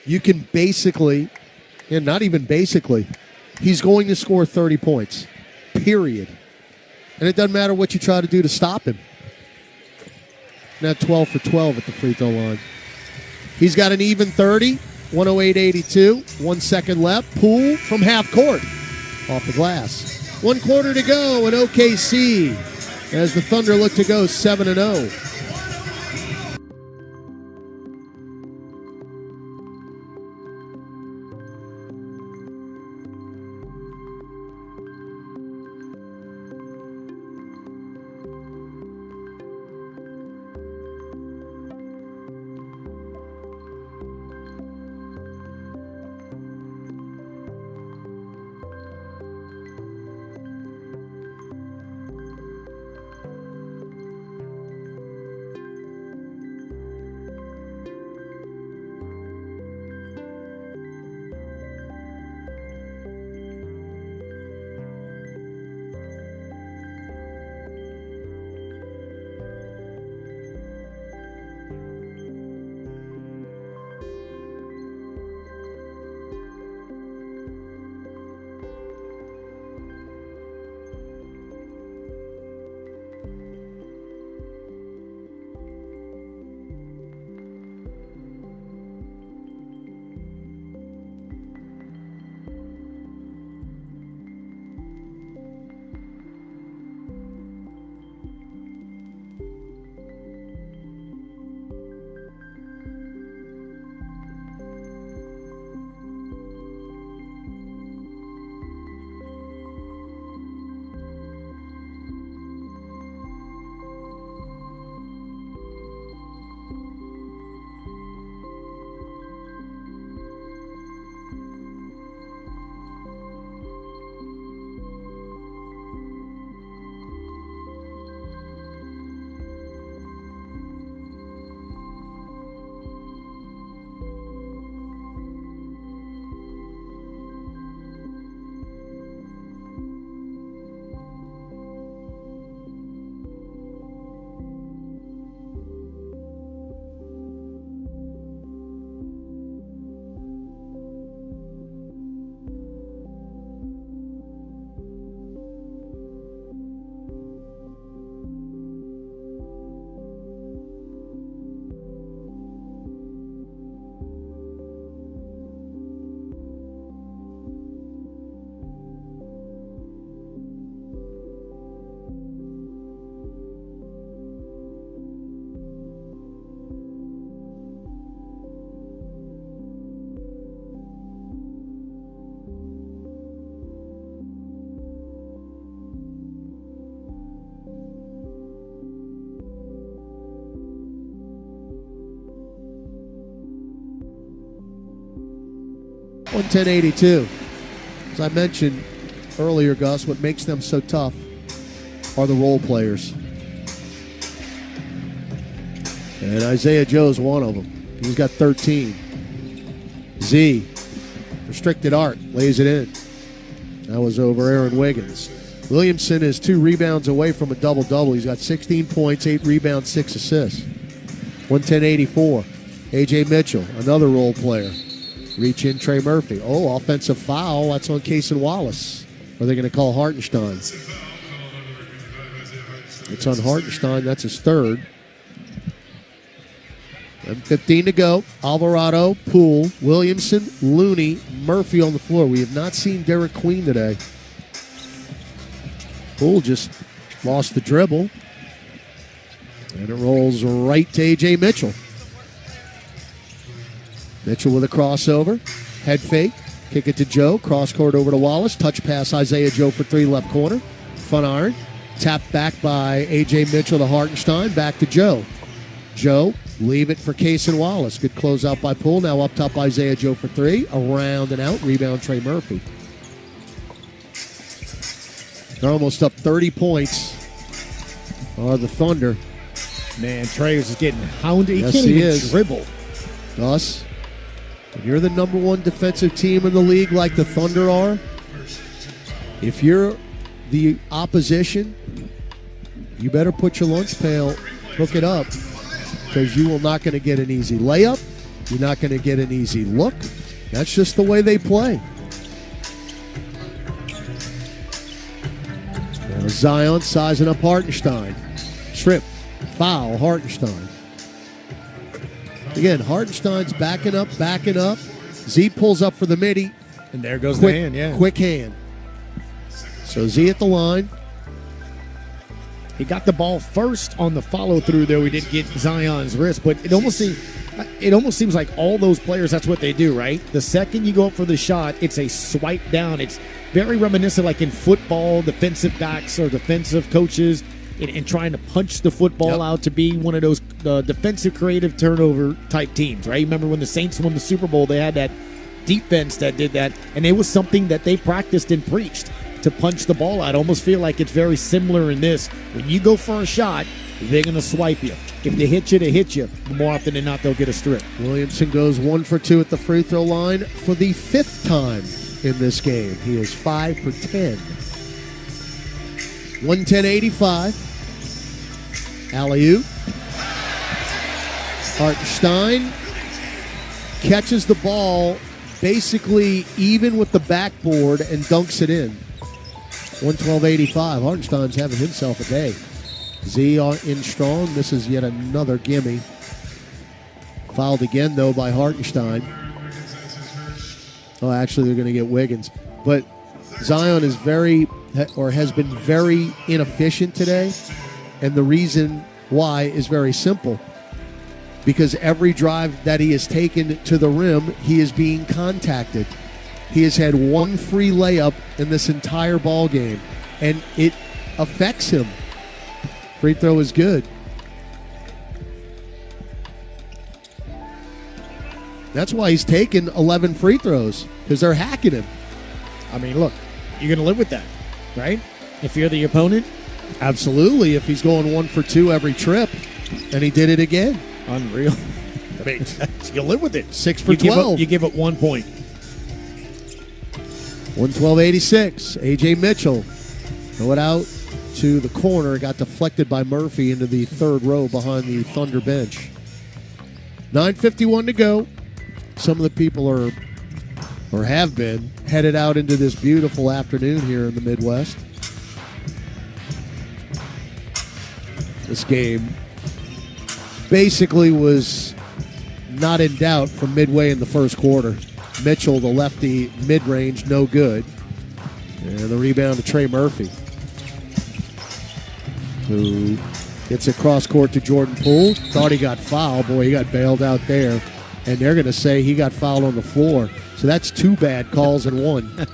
[SPEAKER 1] You can basically, and not even basically, he's going to score 30 points, period. And it doesn't matter what you try to do to stop him. Now 12 for 12 at the free throw line. He's got an even 30, 108-82, 1 second left. Poole from half court, off the glass. 1 quarter to go in OKC as the Thunder look to go 7-0. 110-82. As I mentioned earlier, Gus, what makes them so tough are the role players. And Isaiah Joe's one of them. He's got 13. Z, restricted art, lays it in. That was over Aaron Wiggins. Williamson is 2 rebounds away from a double-double. He's got 16 points, 8 rebounds, 6 assists. 110-84. A.J. Mitchell, another role player. Reach in Trey Murphy. Oh, offensive foul. That's on Cason Wallace. Are they going to call Hartenstein? It's on Hartenstein. That's his third. And 15 to go. Alvarado, Poole, Williamson, Looney, Murphy on the floor. We have not seen Derek Queen today. Poole just lost the dribble. And it rolls right to A.J. Mitchell. Mitchell with a crossover. Head fake. Kick it to Joe. Cross court over to Wallace. Touch pass Isaiah Joe for 3 left corner. Front iron. Tapped back by A.J. Mitchell to Hartenstein. Back to Joe. Joe, leave it for Cason Wallace. Good closeout by Poole. Now up top Isaiah Joe for 3. Around and out. Rebound Trey Murphy. They're almost up 30 points. The Thunder.
[SPEAKER 2] Man, Trey is just getting hounded.
[SPEAKER 1] Yes,
[SPEAKER 2] he can't
[SPEAKER 1] he
[SPEAKER 2] even
[SPEAKER 1] is.
[SPEAKER 2] dribble.
[SPEAKER 1] Gus, if you're the number 1 defensive team in the league like the Thunder are, if you're the opposition, you better put your lunch pail, hook it up, because you are not going to get an easy layup. You're not going to get an easy look. That's just the way they play. Now Zion sizing up Hartenstein. Trip, foul, Hartenstein. Again, Hartenstein's backing up. Z pulls up for the midi.
[SPEAKER 2] And there goes the hand, yeah.
[SPEAKER 1] Quick hand. So Z at the line.
[SPEAKER 2] He got the ball first on the follow-through, though. He did get Zion's wrist, but it almost seems like all those players, that's what they do, right? The second you go up for the shot, it's a swipe down. It's very reminiscent like in football, defensive backs or defensive coaches and trying to punch the football out to be one of those defensive creative turnover type teams, right? Remember when the Saints won the Super Bowl, they had that defense that did that, and it was something that they practiced and preached to punch the ball out. I almost feel like it's very similar in this. When you go for a shot, they're going to swipe you. If they hit you, they hit you. More often than not, they'll get a strip.
[SPEAKER 1] Williamson goes 1 for 2 at the free throw line for the 5th time in this game. He is 5 for 10. 110-85. Alley-oop. Hartenstein catches the ball basically even with the backboard and dunks it in. 112-85. Hartenstein's having himself a day. Z in strong. Misses yet another gimme. Fouled again, though, by Hartenstein. Oh, actually, they're going to get Wiggins. But Zion is has been very inefficient today. And the reason why is very simple. Because every drive that he has taken to the rim, he is being contacted. He has had 1 free layup in this entire ball game, and it affects him. Free throw is good. That's why he's taken 11 free throws, because they're hacking him.
[SPEAKER 2] I mean, look, you're going to live with that, right? If you're the opponent?
[SPEAKER 1] Absolutely, if he's going 1 for 2 every trip, and he did it again.
[SPEAKER 2] Unreal. I mean, you live with it.
[SPEAKER 1] 6 for 12.
[SPEAKER 2] You give it 1 point.
[SPEAKER 1] 112-86. A.J. Mitchell throw it out to the corner. It got deflected by Murphy into the 3rd row behind the Thunder bench. 9:51 to go. Some of the people are, or have been, headed out into this beautiful afternoon here in the Midwest. This game basically was not in doubt from midway in the first quarter. Mitchell, the lefty, mid-range, no good. And the rebound to Trey Murphy, who gets a cross-court to Jordan Poole. Thought he got fouled. Boy, he got bailed out there. And they're going to say he got fouled on the floor. So that's 2 bad calls in 1.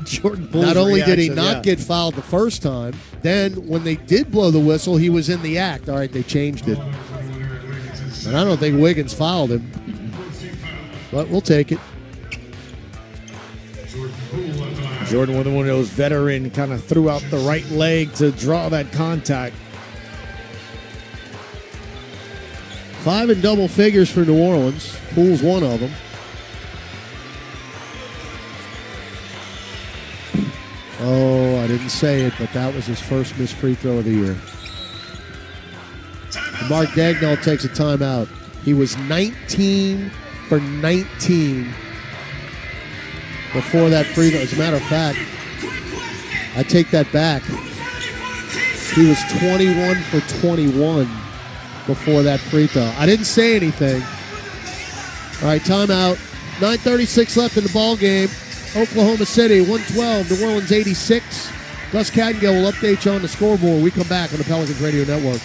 [SPEAKER 2] Jordan Poole's
[SPEAKER 1] not only did he
[SPEAKER 2] reaction,
[SPEAKER 1] not get fouled the first time, then when they did blow the whistle, he was in the act. All right, they changed it. And I don't think Wiggins fouled him. But we'll take it.
[SPEAKER 2] Jordan with one of those veteran kind of threw out the right leg to draw that contact.
[SPEAKER 1] 5 in double figures for New Orleans. Poole's one of them. Oh, I didn't say it, but that was his first missed free throw of the year. Mark Dagnall takes a timeout. He was 19 for 19 before that free throw. As a matter of fact, I take that back. He was 21 for 21 before that free throw. I didn't say anything. All right, timeout. 9:36 left in the ball game. Oklahoma City 112, New Orleans 86. Gus Cattingill will update you on the scoreboard. We come back on the Pelicans Radio Network.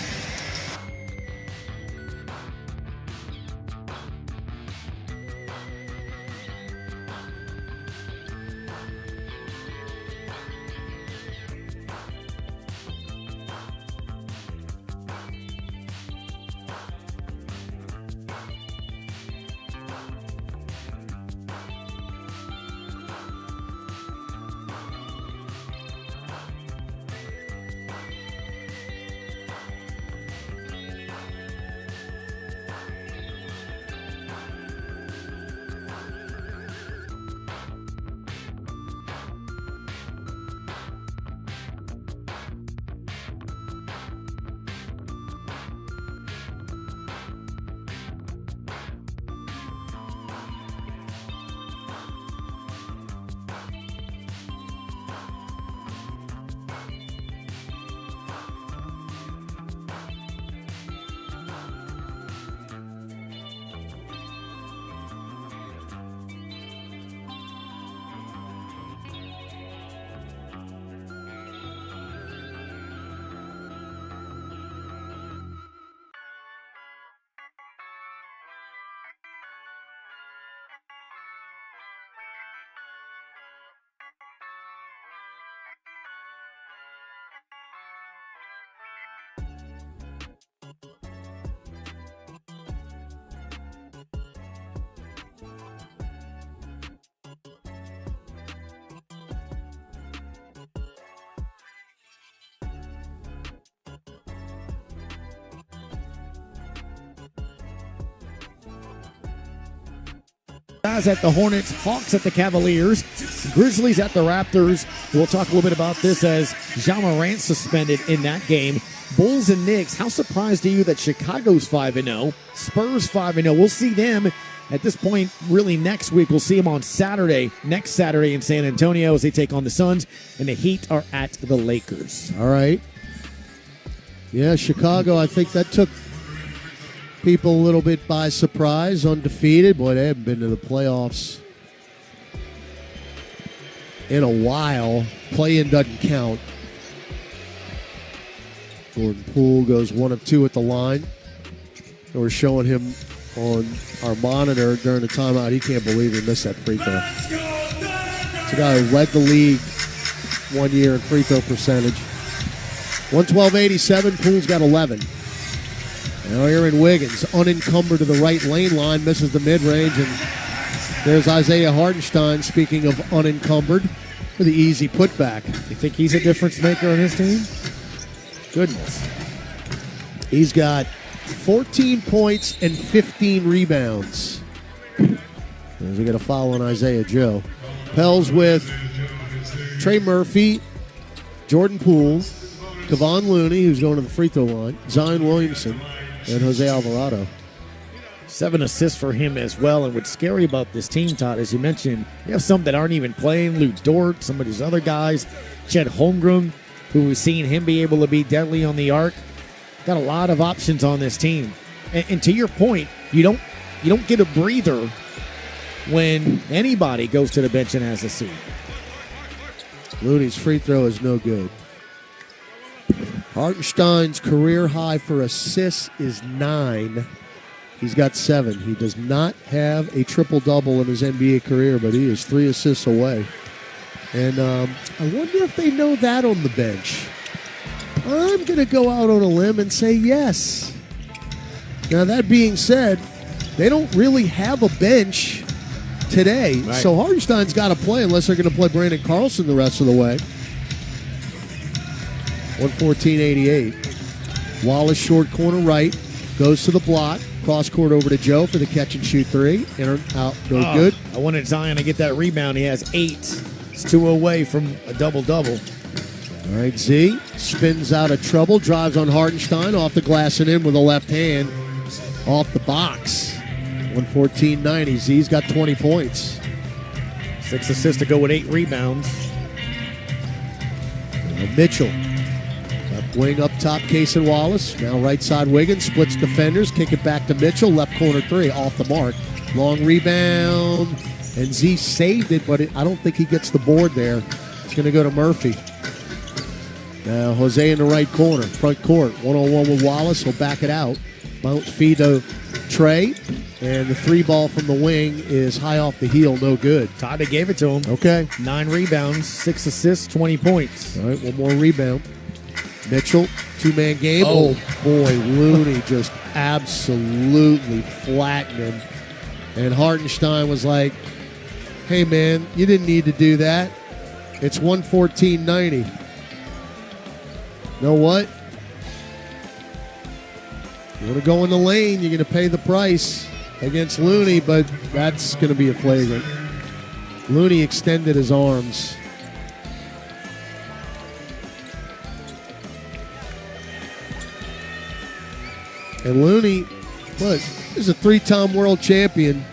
[SPEAKER 2] Jazz at the Hornets, Hawks at the Cavaliers, Grizzlies at the Raptors. We'll talk a little bit about this as Ja Morant suspended in that game. Bulls and Knicks, how surprised are you that Chicago's 5-0, Spurs 5-0? We'll see them at this point really next week. We'll see them on Saturday, next Saturday in San Antonio as they take on the Suns, and the Heat are at the Lakers.
[SPEAKER 1] All right. Yeah, Chicago, I think that took people a little bit by surprise, undefeated. Boy, they haven't been to the playoffs in a while. Play-in doesn't count. Jordan Poole goes 1 of 2 at the line. They were showing him on our monitor during the timeout. He can't believe he missed that free throw. It's a guy who led the league 1 year in free throw percentage. 112.87, Poole's got 11. Now Aaron Wiggins, unencumbered to the right lane line, misses the mid-range, and there's Isaiah Hartenstein, speaking of unencumbered, for the easy putback.
[SPEAKER 2] You think he's a difference maker on his team? Goodness.
[SPEAKER 1] He's got 14 points and 15 rebounds. As we get a foul on Isaiah Joe. Pels with Trey Murphy, Jordan Poole, Kevon Looney, who's going to the free throw line, Zion Williamson, and Jose Alvarado.
[SPEAKER 2] 7 assists for him as well. And what's scary about this team, Todd, as you mentioned, you have some that aren't even playing. Lou Dort, some of these other guys. Chet Holmgren, who we've seen him be able to be deadly on the arc. Got a lot of options on this team. And to your point, you don't get a breather when anybody goes to the bench and has a seat.
[SPEAKER 1] Looney's free throw is no good. Hartenstein's career high for assists is 9. He's got 7. He does not have a triple-double in his NBA career, but he is 3 assists away. And I wonder if they know that on the bench. I'm going to go out on a limb and say yes. Now, that being said, they don't really have a bench today.
[SPEAKER 2] Right.
[SPEAKER 1] So Hartenstein's got to play unless they're going to play Brandon Carlson the rest of the way. 114-88. Wallace short corner right. Goes to the block. Cross court over to Joe for the catch and shoot three. In or out. No good.
[SPEAKER 2] I wanted Zion to get that rebound. He has 8. It's 2 away from a double-double.
[SPEAKER 1] All right, Z spins out of trouble. Drives on Hartenstein. Off the glass and in with a left hand. Off the box. 114-90. Z's got 20 points.
[SPEAKER 2] 6 assists to go with 8 rebounds.
[SPEAKER 1] Mitchell. Left wing up top, Case and Wallace. Now right side Wiggins. Splits defenders. Kick it back to Mitchell. Left corner three. Off the mark. Long rebound. And Z saved it, but I don't think he gets the board there. It's going to go to Murphy. Now Jose in the right corner. Front court. One-on-one with Wallace. He'll back it out. Bounce feed to Trey. And the 3 ball from the wing is high off the heel. No good.
[SPEAKER 2] Todd gave it to him.
[SPEAKER 1] Okay.
[SPEAKER 2] 9 rebounds, 6 assists, 20 points.
[SPEAKER 1] All right, one more rebound. Mitchell, 2-man game.
[SPEAKER 2] Oh.
[SPEAKER 1] Boy, Looney just absolutely flattened him. And Hartenstein was like, hey, man, you didn't need to do that. It's 114-90. You know what? You want to go in the lane, you're going to pay the price against Looney, but that's going to be a flagrant. Looney extended his arms. And Looney, look, is a 3-time world champion.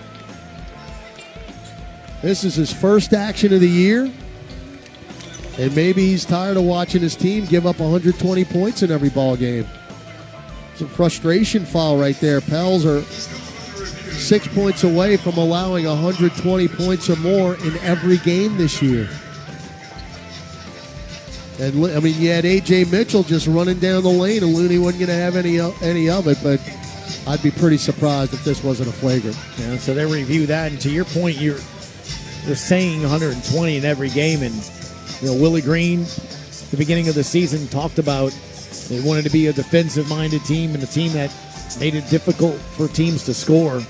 [SPEAKER 1] This is his first action of the year. And maybe he's tired of watching his team give up 120 points in every ball game. It's a frustration foul right there. Pels are 6 points away from allowing 120 points or more in every game this year. And I mean, you had A.J. Mitchell just running down the lane, and Looney wasn't going to have any of it. But I'd be pretty surprised if this wasn't a flagrant.
[SPEAKER 2] Yeah, so they review that, and to your point, you're saying 120 in every game, and Willie Green, at the beginning of the season, talked about they wanted to be a defensive-minded team and a team that made it difficult for teams to score.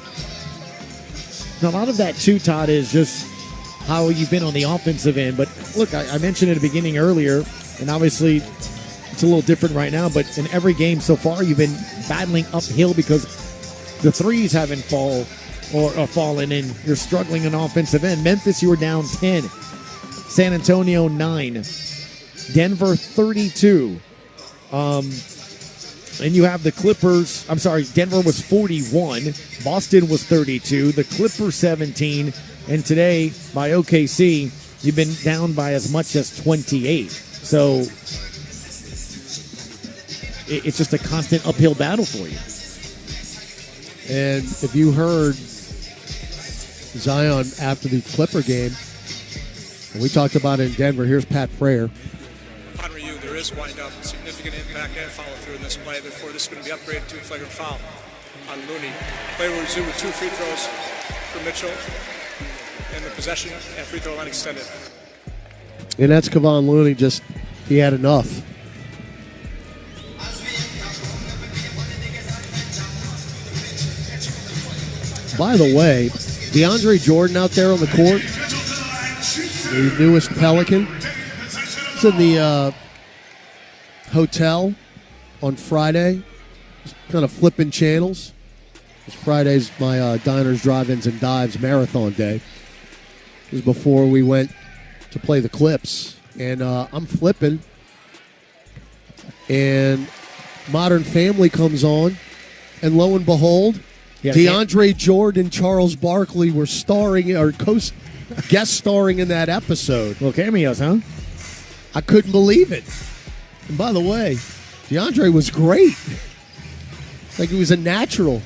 [SPEAKER 2] Now, a lot of that too, Todd, is just how you've been on the offensive end. But look, I mentioned at the beginning earlier, and obviously it's a little different right now, but in every game so far, you've been battling uphill because the threes haven't fallen, and you're struggling on offensive end. Memphis, you were down 10. San Antonio, 9. Denver, 32. And you have the Clippers. I'm sorry, Denver was 41. Boston was 32. The Clippers, 17. And today, by OKC, you've been down by as much as 28. So it's just a constant uphill battle for you.
[SPEAKER 1] And if you heard Zion after the Clipper game, and we talked about it in Denver, here's Pat Frayer.
[SPEAKER 3] On review, there is wind up, significant impact and follow through in this play. Therefore, this is going to be upgraded to a flagrant foul on Looney. Play will resume with 2 free throws for Mitchell, and the possession and free throw line extended.
[SPEAKER 1] And that's Kevon Looney, he had enough. By the way, DeAndre Jordan out there on the court, the newest Pelican, he's in the hotel on Friday, just kind of flipping channels. Friday's my Diners, Drive-Ins, and Dives marathon day. It was before we went to play the Clips. And I'm flipping, and Modern Family comes on, and lo and behold, DeAndre Jordan and Charles Barkley were starring or guest starring in that episode.
[SPEAKER 2] Well, cameos, huh?
[SPEAKER 1] I couldn't believe it. And by the way, DeAndre was great. Like he was a natural.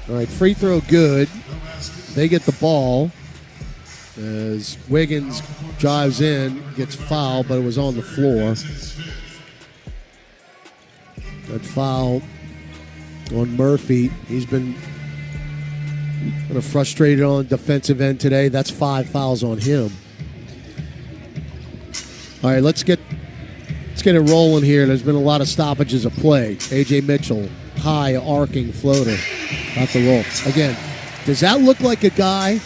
[SPEAKER 1] All right, free throw good. They get the ball as Wiggins drives in, gets fouled, but it was on the floor. That foul on Murphy. He's been kind of frustrated on the defensive end today. That's 5 fouls on him. All right, let's get it rolling here. There's been a lot of stoppages of play. A.J. Mitchell, high arcing floater. About to roll. Again, Does that look like a guy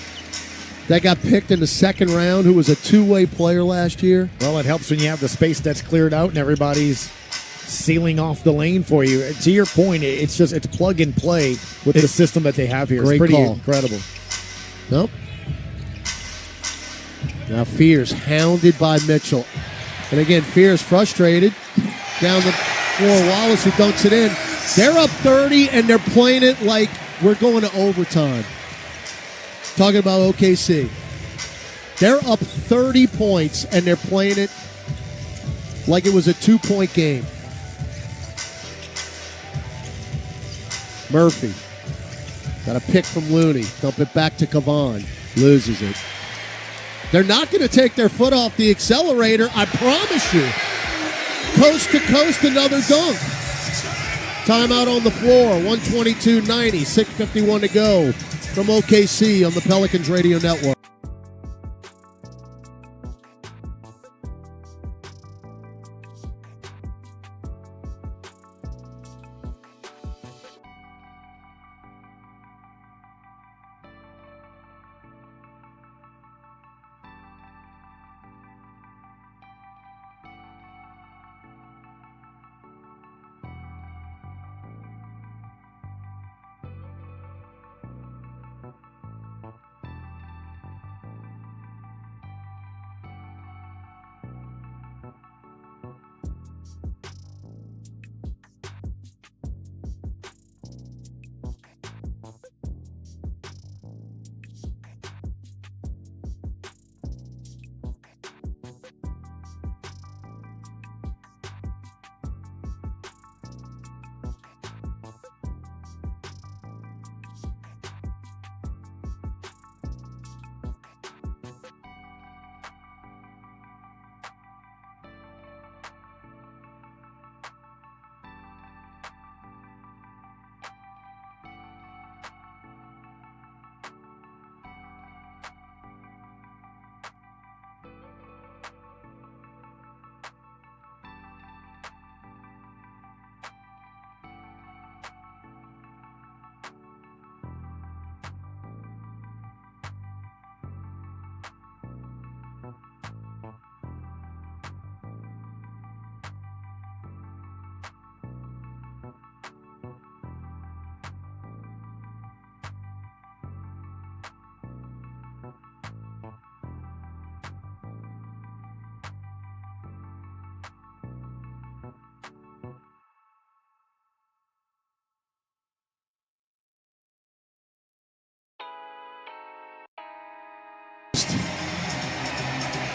[SPEAKER 1] that got picked in the second round who was a two-way player last year?
[SPEAKER 2] Well, it helps when you have the space that's cleared out and everybody's sealing off the lane for you. To your point, it's plug and play with the system that they have here.
[SPEAKER 1] Great
[SPEAKER 2] it's pretty
[SPEAKER 1] call.
[SPEAKER 2] incredible.
[SPEAKER 1] Nope. Now Fears hounded by Mitchell. And again, Fears frustrated. Down the floor, Wallace who dunks it in. They're up 30 and they're playing it like we're going to overtime. Talking about OKC. They're up 30 points and they're playing it like it was a 2-point game. Murphy. Got a pick from Looney. Dump it back to Kavan. Loses it. They're not going to take their foot off the accelerator, I promise you. Coast to coast, another dunk. Timeout on the floor, 122-90, 6:51 to go from OKC on the Pelicans Radio Network.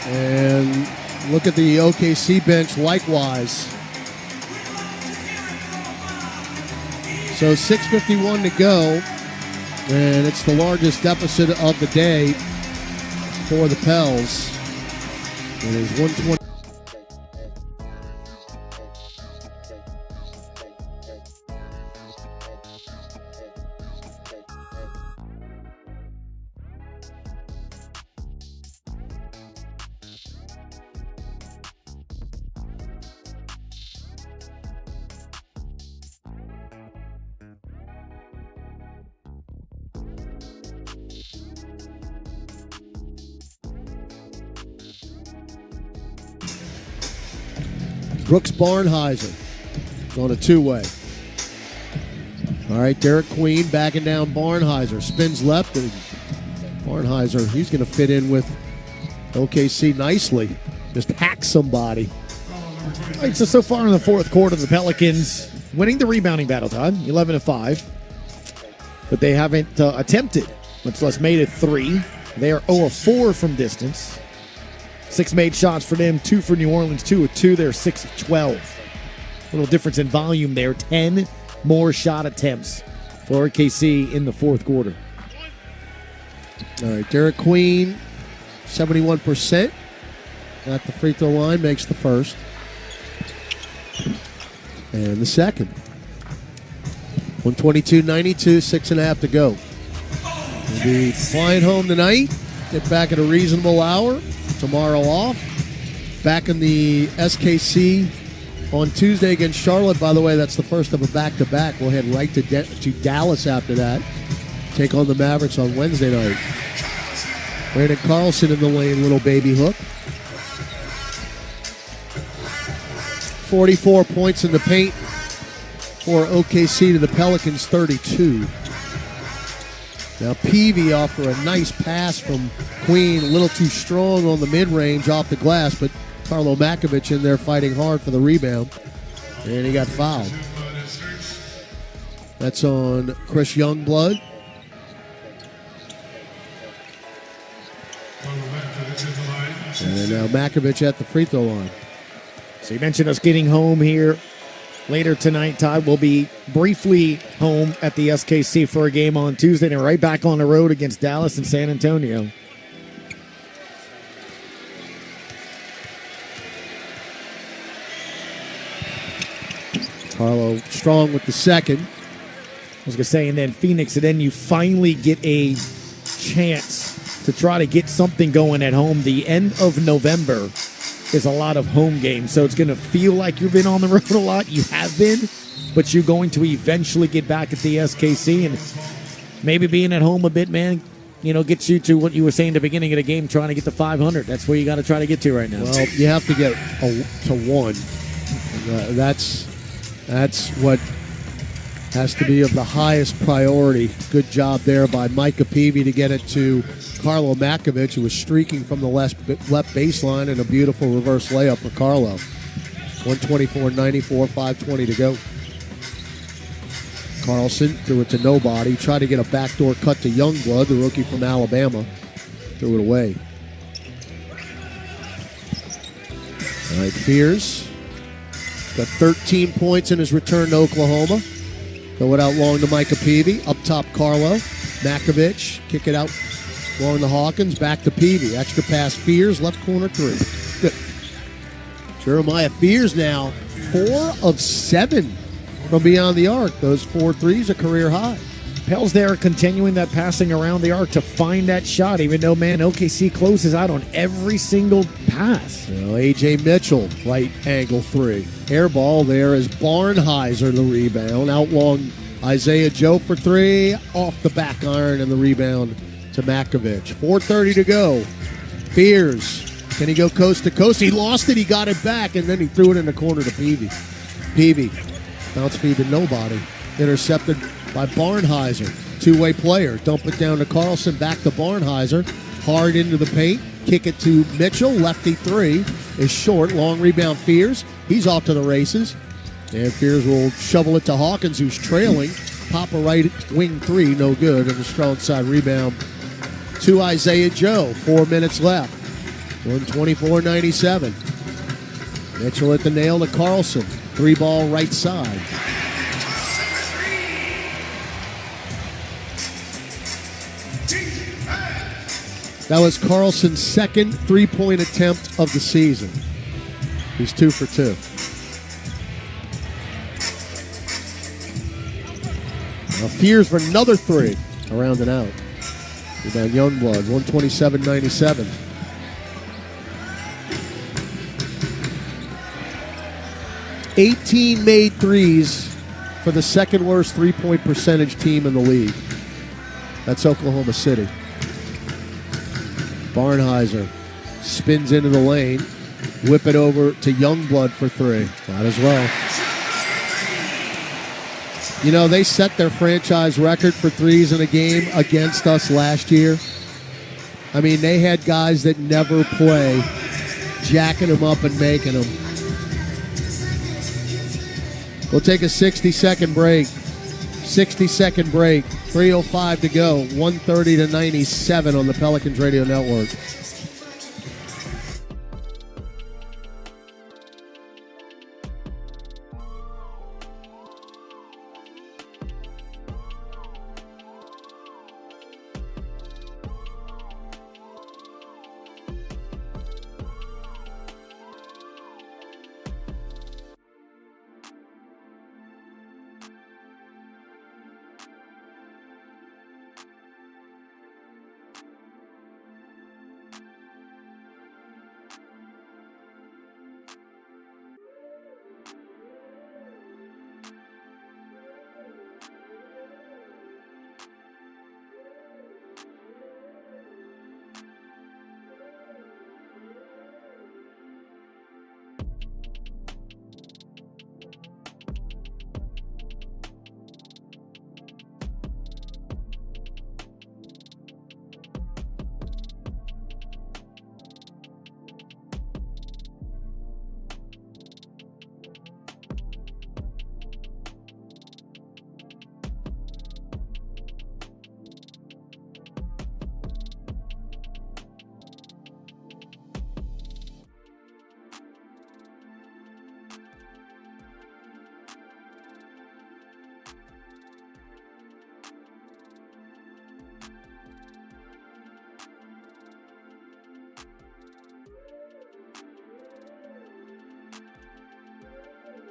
[SPEAKER 1] And look at the OKC bench likewise. So 6:51 to go, and it's the largest deficit of the day for the Pels. It is 120. Brooks Barnheiser on a two-way. All right, Derek Queen backing down Barnheiser. Spins left, and Barnheiser, he's going to fit in with OKC nicely. Just hack somebody.
[SPEAKER 2] All right, so far in the fourth quarter, the Pelicans winning the rebounding battle, Todd, 11-5. But they haven't attempted, much less made it 3. They are 0-4 from distance. 6 made shots for them, 2 for New Orleans, 2 of 2. They're 6 of 12. Little difference in volume there. 10 more shot attempts for OKC in the fourth quarter.
[SPEAKER 1] All right, Derek Queen, 71% at the free throw line, makes the first. And the second. 122-92, 6.5 to go. We'll be flying home tonight. Get back at a reasonable hour. Tomorrow off. Back in the SKC on Tuesday against Charlotte. By the way, that's the first of a back-to-back. We'll head right to Dallas after that. take on the Mavericks on Wednesday night. Brandon Carlson in the lane, little baby hook. 44 points in the paint for OKC to the Pelicans, 32. Now Peavy off for a nice pass from Queen, a little too strong on the mid-range off the glass, but Carlo Makovic in there fighting hard for the rebound, and he got fouled. That's on Chris Youngblood. And now Makovic at the free throw line.
[SPEAKER 2] So you mentioned us getting home here later tonight. Todd will be briefly home at the SKC for a game on Tuesday and right back on the road against Dallas and San Antonio.
[SPEAKER 1] Carlo strong with the second.
[SPEAKER 2] I was going to say, and then Phoenix, and then you finally get a chance to try to get something going at home. The end of November is a lot of home games, so it's going to feel like you've been on the road a lot. You have been, but you're going to eventually get back at the SKC, and maybe being at home a bit, man, you know, gets you to what you were saying at the beginning of the game, trying to get to 500. That's where you got to try to get to right now.
[SPEAKER 1] Well, you have to get to one. That's what has to be of the highest priority. Good job there by Micah Peavy to get it to Carlo Makovic, who was streaking from the left baseline, and a beautiful reverse layup for Carlo. 124-94, 5:20 to go. Carlson threw it to nobody. Tried to get a backdoor cut to Youngblood, the rookie from Alabama. Threw it away. All right, Fears got 13 points in his return to Oklahoma. Throw it out long to Micah Peavy. Up top, Carlo. Makovic, kick it out long to Hawkins. Back to Peavy. Extra pass, Fears. Left corner, 3. Good. Jeremiah Fears now 4 of 7 from beyond the arc. Those 4 threes, a career high.
[SPEAKER 2] Pels there continuing that passing around the arc to find that shot, even though, man, OKC closes out on every single pass.
[SPEAKER 1] You know, A.J. Mitchell, right angle 3. Air ball there is Barnheiser, the rebound. Out long, Isaiah Joe for 3. Off the back iron and the rebound to Makovic. 4:30 to go. Fears. Can he go coast to coast? He lost it. He got it back, and then he threw it in the corner to Peavy. Peavy. Bounce feed to nobody. Intercepted by Barnheiser. Two-way player. Dump it down to Carlson. Back to Barnheiser. Hard into the paint. Kick it to Mitchell. Lefty 3 is short. Long rebound, Fears. He's off to the races. And Fears will shovel it to Hawkins, who's trailing. Pop a right wing 3. No good. And a strong side rebound to Isaiah Joe. 4 minutes left. 124-97. Mitchell at the nail to Carlson. 3-ball right side. That was Carlson's second three-point attempt of the season. He's 2 for 2. Now Fears for another 3. Around and out. Rebound Youngblood, 127-97. $18 made threes for the second worst three-point percentage team in the league. That's Oklahoma City. Barnheiser spins into the lane. Whip it over to Youngblood for 3. Might as well. You know, they set their franchise record for threes in a game against us last year. I mean, they had guys that never play jacking them up and making them. We'll take a 60-second break. 60-second break. 3:05 to go. 130-97 on the Pelicans Radio Network.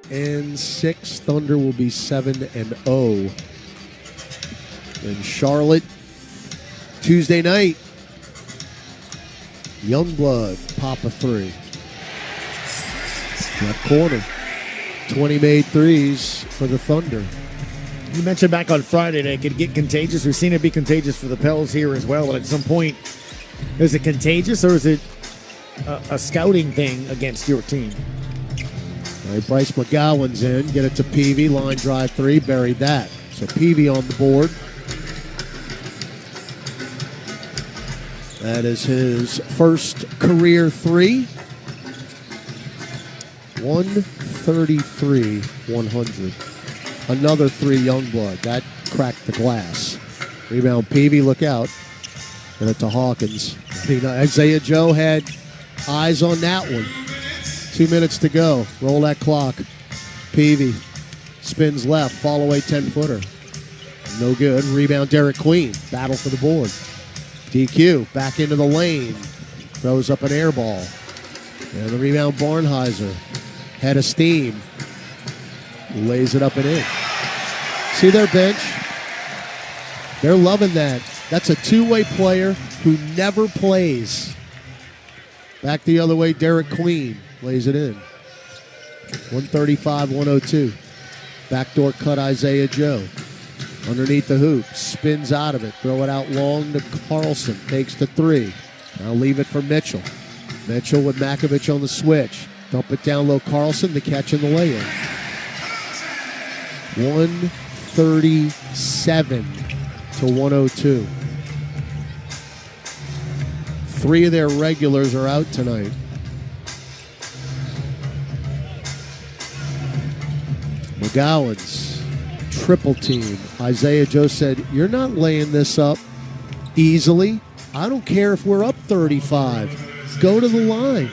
[SPEAKER 1] 8-6. Thunder will be 7-0. And Charlotte, Tuesday night, Youngblood, pop a three. Left corner. 20 made threes for the Thunder.
[SPEAKER 2] You mentioned back on Friday that it could get contagious. We've seen it be contagious for the Pels here as well. And at some point, is it contagious or is it a scouting thing against your team?
[SPEAKER 1] All right, Bryce McGowan's in. Get it to Peavy. Line drive three. Buried that. So Peavy on the board. That is his first career three. 133-100. Another three, Youngblood. That cracked the glass. Rebound, Peavy, look out. Get it to Hawkins. Isaiah Joe had eyes on that one. 2 minutes to go. Roll that clock. Peavy spins left. Fall away 10-footer. No good. Rebound, Derek Queen. Battle for the board. DQ. Back into the lane. Throws up an air ball. And the rebound, Barnheiser. Head of steam. Lays it up and in. See their bench? They're loving that. That's a two-way player who never plays. Back the other way, Derek Queen lays it in. 135-102. Backdoor cut, Isaiah Joe. Underneath the hoop. Spins out of it. Throw it out long to Carlson. Takes the three. Now leave it for Mitchell. Mitchell with Makovich on the switch. Dump it down low. Carlson, the catch and the lay-in. 137-102. Three of their regulars are out tonight. McGowan's triple team. Isaiah Joe said, "You're not laying this up easily. I don't care if we're up 35. Go to the line."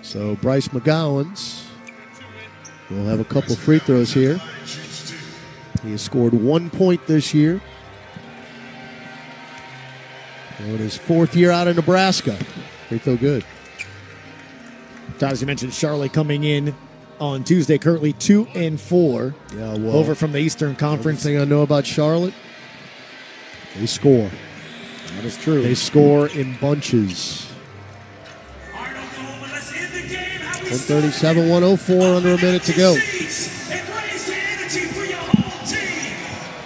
[SPEAKER 1] So Bryce McGowan's will have a couple free throws here. He has scored 1 point this year. And his fourth year out of Nebraska. Free throw good.
[SPEAKER 2] As you mentioned, Charlotte coming in on Tuesday, currently 2-4.
[SPEAKER 1] Yeah, well,
[SPEAKER 2] over from the Eastern Conference.
[SPEAKER 1] Thing I know about Charlotte, they score.
[SPEAKER 2] That is true.
[SPEAKER 1] They score in bunches. 137-104, under a minute to go.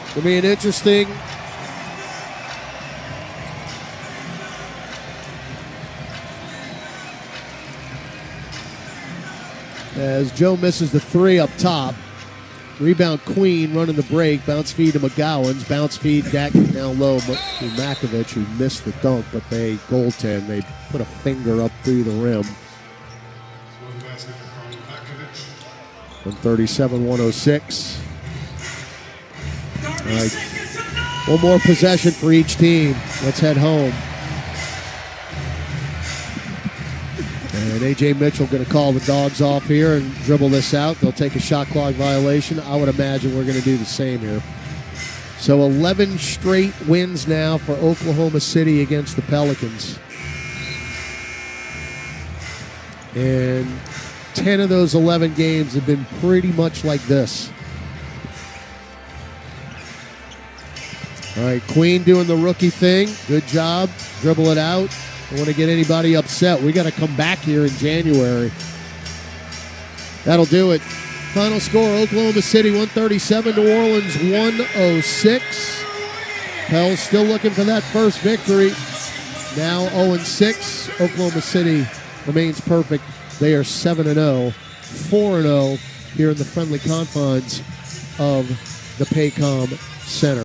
[SPEAKER 1] It'll be an interesting as Joe misses the three up top. Rebound Queen running the break. Bounce feed to McGowan's. Bounce feed back down low to Makovich, who missed the dunk, but they goaltend. They put a finger up through the rim. 137-106. All right. One more possession for each team. Let's head home. And A.J. Mitchell going to call the dogs off here and dribble this out. They'll take a shot clock violation. I would imagine we're going to do the same here. So 11 straight wins now for Oklahoma City against the Pelicans. And 10 of those 11 games have been pretty much like this. All right, Queen doing the rookie thing. Good job. Dribble it out. Don't want to get anybody upset. We got to come back here in January. That'll do it. Final score, Oklahoma City 137, New Orleans 106. Pels still looking for that first victory. Now 0-6. Oklahoma City remains perfect. They are 7-0, 4-0 here in the friendly confines of the Paycom Center.